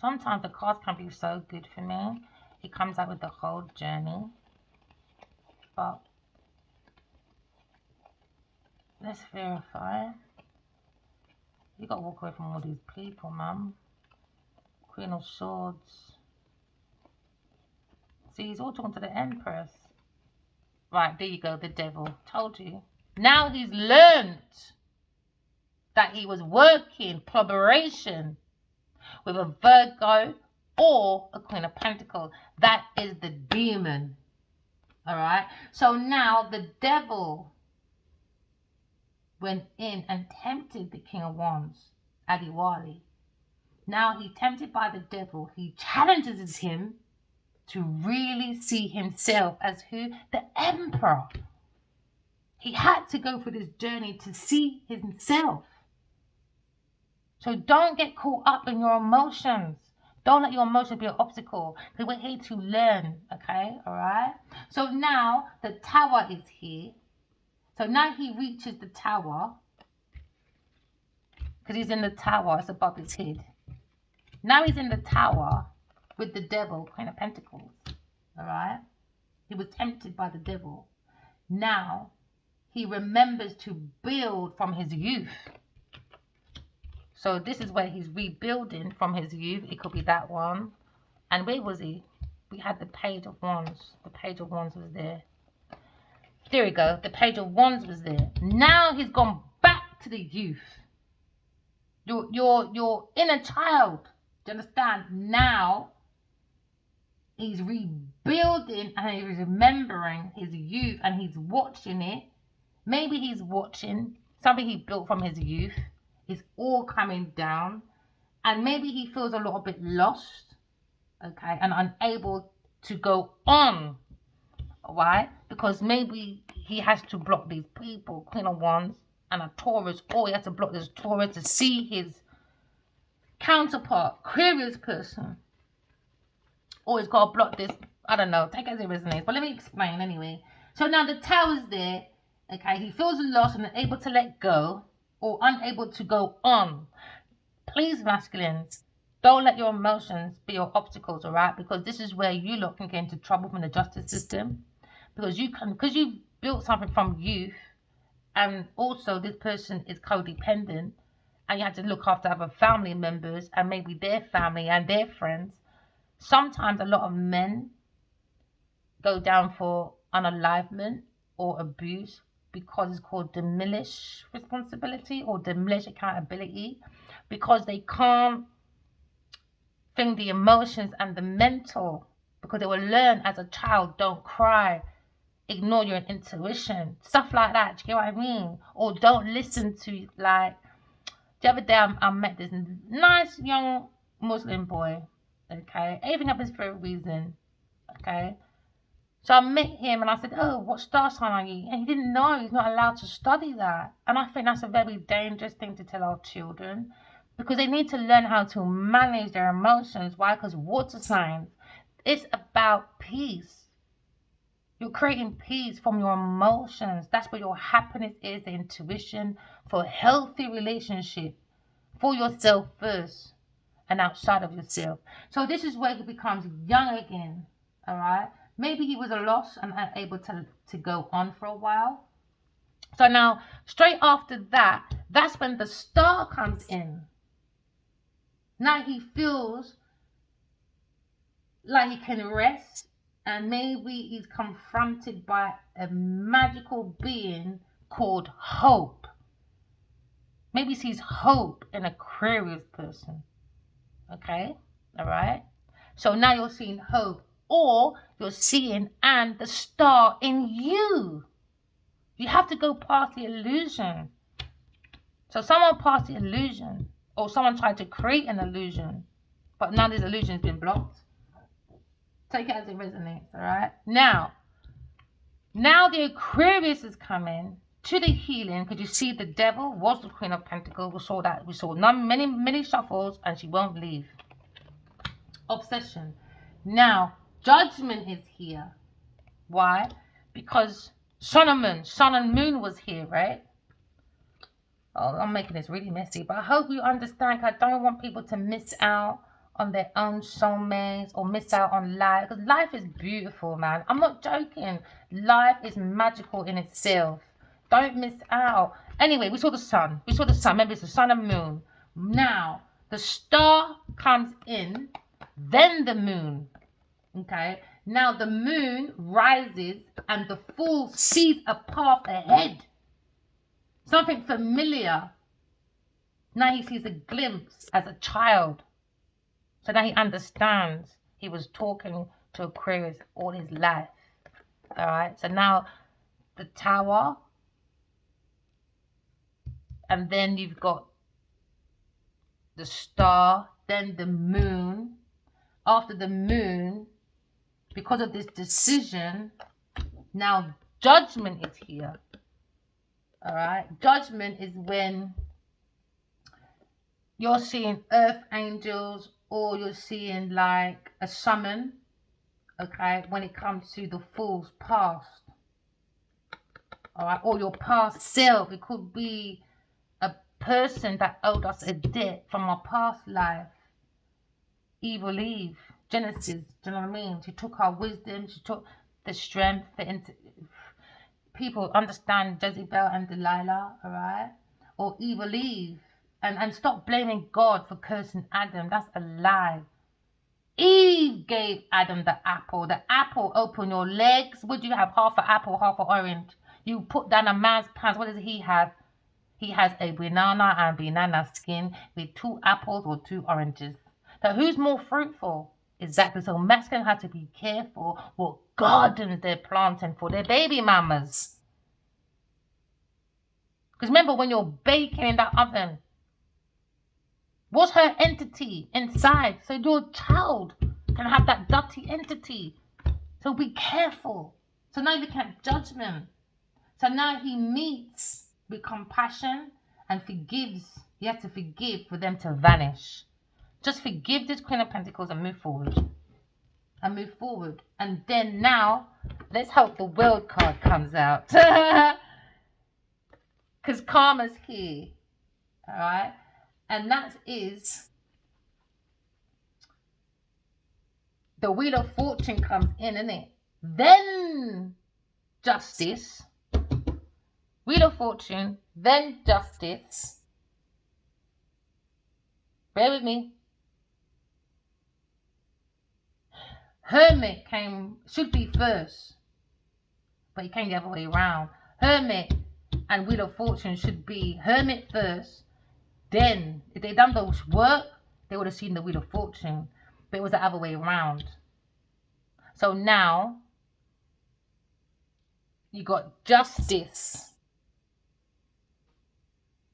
Sometimes the cards can be so good for me. It comes out with the whole journey. But let's verify. You got to walk away from all these people, man. Queen of Swords. See, he's all talking to the Empress. Right, there you go, the devil. Told you. Now he's learned that he was working collaboration with a Virgo or a Queen of Pentacles. That is the demon. Alright? So now the devil went in and tempted the King of Wands, Adiwali. Now he tempted by the devil. He challenges him to really see himself as who? The Emperor. He had to go through this journey to see himself. So don't get caught up in your emotions. Don't let your emotions be an obstacle. Because we're here to learn. Okay? Alright? So now the tower is here. So now he reaches the tower. Because he's in the tower. It's above his head. Now he's in the tower with the devil, Queen of Pentacles. Alright? He was tempted by the devil. Now he remembers to build from his youth. So this is where he's rebuilding from his youth. It could be that one. And where was he? We had the Page of Wands. The Page of Wands was there. There we go. The Page of Wands was there. Now he's gone back to the youth. Your inner child. Do you understand? Now he's rebuilding and he's remembering his youth and he's watching it. Maybe he's watching something he built from his youth. It's all coming down. And maybe he feels a little bit lost. Okay. And unable to go on. Why? Because maybe he has to block these people. Queen of Wands and a Taurus. Or he has to block this Taurus to see his counterpart. Aquarius person. Or he's got to block this. I don't know. Take it as it resonates. But let me explain anyway. So now the tower's there. Okay. He feels lost and unable to let go. Or unable to go on. Please, masculines, don't let your emotions be your obstacles, alright? Because this is where you lot can get into trouble from the justice system. Because you've built something from youth, and also this person is codependent, and you have to look after other family members, and maybe their family and their friends. Sometimes a lot of men go down for unalivement or abuse, because it's called diminished responsibility or diminished accountability, because they can't think the emotions and the mental, because they will learn as a child, don't cry, ignore your intuition, stuff like that. Do you get what I mean? Or don't listen to, like, the other day I met this nice young Muslim boy. Okay, everything happens for a reason. Okay. So I met him and I said, oh, what star sign are you? And he didn't know. He's not allowed to study that. And I think that's a very dangerous thing to tell our children, because they need to learn how to manage their emotions. Why? Because water signs, it's about peace. You're creating peace from your emotions. That's where your happiness is, the intuition for a healthy relationship for yourself first and outside of yourself. So this is where he becomes young again. All right. Maybe he was a loss and unable to go on for a while. So now, straight after that, that's when the star comes in. Now he feels like he can rest, and maybe he's confronted by a magical being called hope. Maybe he sees hope in an Aquarius person. Okay? All right? So now you're seeing hope. Or you're seeing and the star in you. You have to go past the illusion. So someone passed the illusion, or someone tried to create an illusion, but now this illusion has been blocked. Take it as it resonates, all right? Now the Aquarius is coming to the healing, because you see the devil was the Queen of Pentacles. We saw that. We saw many shuffles, and she won't leave. Obsession. Now, Judgment is here. Why? Because Sun and Moon was here, right? Oh, I'm making this really messy, but I hope you understand. I don't want people to miss out on their own soulmates or miss out on life. Because life is beautiful, man. I'm not joking. Life is magical in itself. Don't miss out. Anyway, we saw the sun. Remember, it's the sun and moon. Now, the star comes in, then the moon. Okay? Now, the moon rises and the fool sees a path ahead. Something familiar. Now he sees a glimpse as a child. So now he understands he was talking to Aquarius all his life. All right? So now the tower, and then you've got the star, then the moon. After the moon, because of this decision, now judgment is here. All right? Judgment is when you're seeing earth angels, or you're seeing like a summon, okay, when it comes to the fool's past. All right? Or your past self. It could be a person that owed us a debt from our past life. Evil Eve, Genesis, do you know what I mean? She took our wisdom, she took the strength. People understand Jezebel and Delilah, all right? Or Evil Eve. And stop blaming God for cursing Adam. That's a lie. Eve gave Adam the apple. The apple opened your legs. Would you have half an apple, half an orange? You put down a man's pants. What does he have? He has a banana and banana skin with 2 apples or 2 oranges. So who's more fruitful? Exactly. So masculine have to be careful what gardens they're planting for their baby mamas. Because remember, when you're baking in that oven, what's her entity inside? So your child can have that dirty entity. So be careful. So now you're looking at judgment. So now he meets with compassion and forgives. He has to forgive for them to vanish. Just forgive this Queen of Pentacles and move forward. And then now, let's hope the World card comes out. Because karma's here. All right? And that is the Wheel of Fortune comes in, innit? Then Justice. Wheel of Fortune, then Justice. Bear with me. Hermit should be first, but it came the other way around. Hermit and Wheel of Fortune should be Hermit first. Then, if they'd done those work, they would have seen the Wheel of Fortune. But it was the other way around. So now, you got Justice.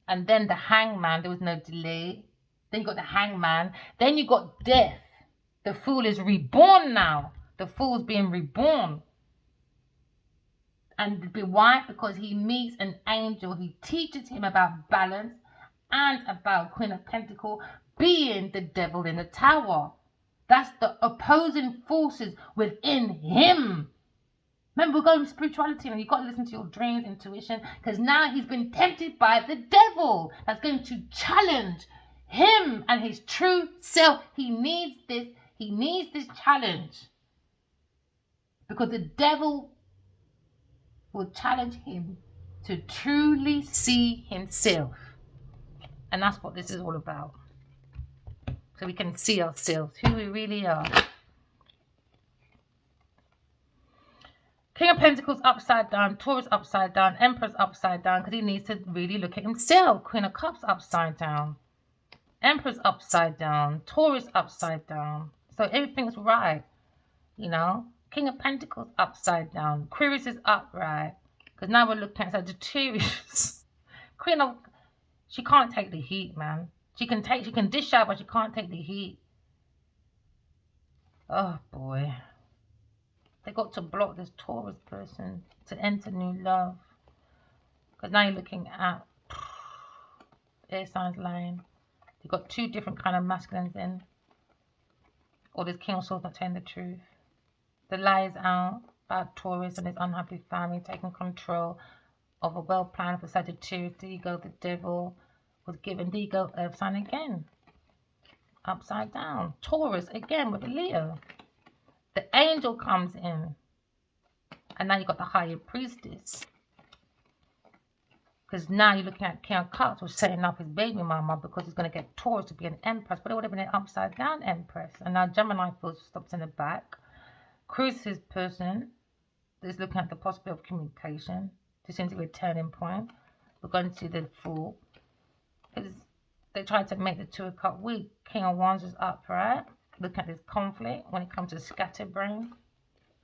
And then the Hangman. There was no delay. Then you got the Hangman. Then you got Death. The Fool is reborn now. The Fool's being reborn. And why? Because he meets an angel. He teaches him about balance and about Queen of Pentacles being the devil in the tower. That's the opposing forces within him. Remember, we're going spirituality, and you've got to listen to your dreams, intuition, because now he's been tempted by the devil that's going to challenge him and his true self. He needs this. He needs this challenge, because the devil will challenge him to truly see himself. And that's what this is all about. So we can see ourselves, who we really are. King of Pentacles upside down, Taurus upside down, Emperor's upside down, because he needs to really look at himself. Queen of Cups upside down, Emperor's upside down, Taurus upside down. So everything's right, you know. King of Pentacles upside down, Aquarius is upright, because now we're looking at Sagittarius. Queen of, she can't take the heat, man. She can dish out, but she can't take the heat. Oh boy. They got to block this Taurus person to enter new love. Because now you're looking at air signs line. You've got 2 different kind of masculines in. Or this King of Swords not telling the truth. The lie is out about Taurus and his unhappy family taking control of a well planned for Sagittarius. There you go, the devil was given. There you go, Earth sign again. Upside down. Taurus again with a Leo. The angel comes in. And now you got the higher priestess. Because now you're looking at King of Cups was setting up his baby mama because he's going to get Taurus to be an empress, but it would have been an upside down empress. And now Gemini feels stops in the back. Cruise's person is looking at the possibility of communication. This seems to be a turning point. We're going to see the Fool. Because they tried to make the Two of Cups weak. King of Wands is up, right? Look at this conflict when it comes to scatterbrain.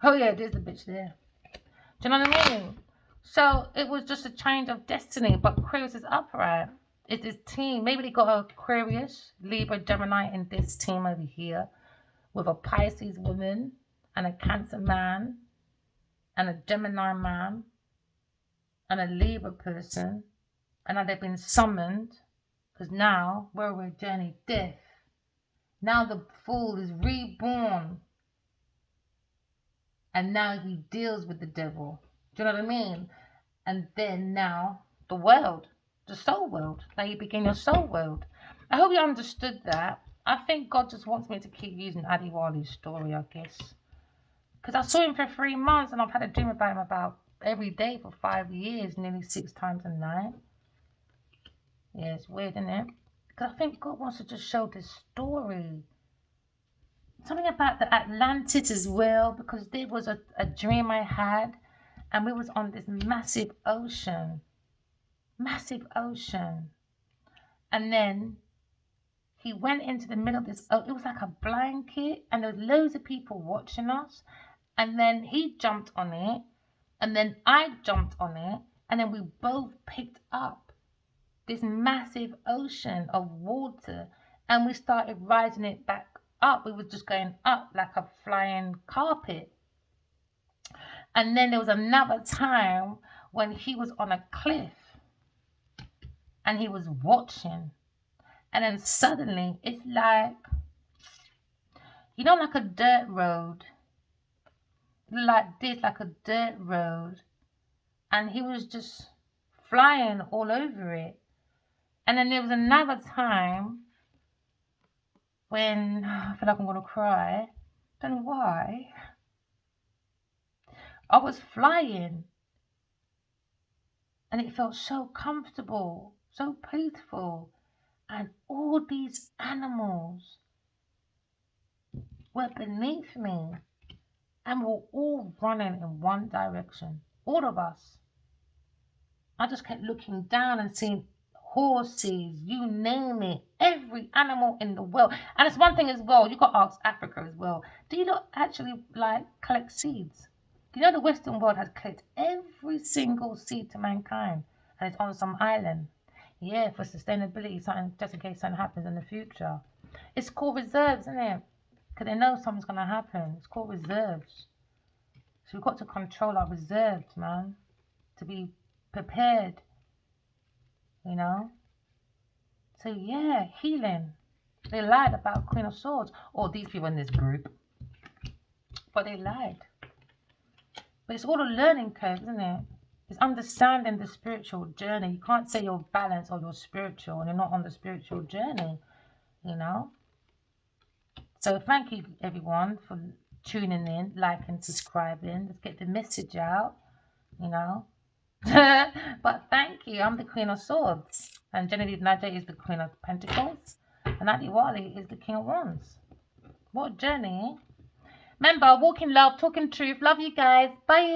Oh yeah, there's the bitch there. Do you know what I mean? So it was just a change of destiny, but Aquarius is upright. It's this team. Maybe they got Aquarius, Libra, Gemini in this team over here with a Pisces woman and a Cancer man and a Gemini man and a Libra person. And now they've been summoned because now we're on a journey of death. Now the Fool is reborn. And now he deals with the devil. Do you know what I mean? And then now the world, the soul world. Now you begin your soul world. I hope you understood that. I think God just wants me to keep using Adiwali's story, I guess. Because I saw him for 3 months and I've had a dream about him about every day for 5 years, nearly 6 times a night. Yeah, it's weird, isn't it? Because I think God wants to just show this story. Something about the Atlantis as well, because there was a dream I had and we was on this massive ocean. And then he went into the middle of this, it was like a blanket and there was loads of people watching us. And then he jumped on it and then I jumped on it and then we both picked up this massive ocean of water and we started rising it back up. We were just going up like a flying carpet. And then there was another time when he was on a cliff and he was watching. And then suddenly it's like, you know, like a dirt road. Like this, like a dirt road. And he was just flying all over it. And then there was another time when I feel like I'm going to cry. Don't know why. I was flying. And it felt so comfortable, so peaceful. And all these animals were beneath me. And we're all running in one direction. All of us. I just kept looking down and seeing horses, you name it, every animal in the world. And it's one thing as well, you got to ask Africa as well. Do you not actually like collect seeds? You know the Western world has collected every single seed to mankind and it's on some island. Yeah, for sustainability, something just in case something happens in the future. It's called reserves, isn't it? Because they know something's going to happen. It's called reserves. So we've got to control our reserves, man, to be prepared, you know. So yeah, healing. They lied about Queen of Swords, or these people in this group, but they lied. But it's all a learning curve, isn't it? It's understanding the spiritual journey. You can't say you're balanced or you're spiritual and you're not on the spiritual journey, you know. So thank you everyone for tuning in, liking, subscribing. Let's get the message out, you know. But thank you. I'm the Queen of Swords. And Genevieve Naja is the Queen of Pentacles. And Adiwali is the King of Wands. What a journey. Remember, walk in love, talk in truth. Love you guys. Bye.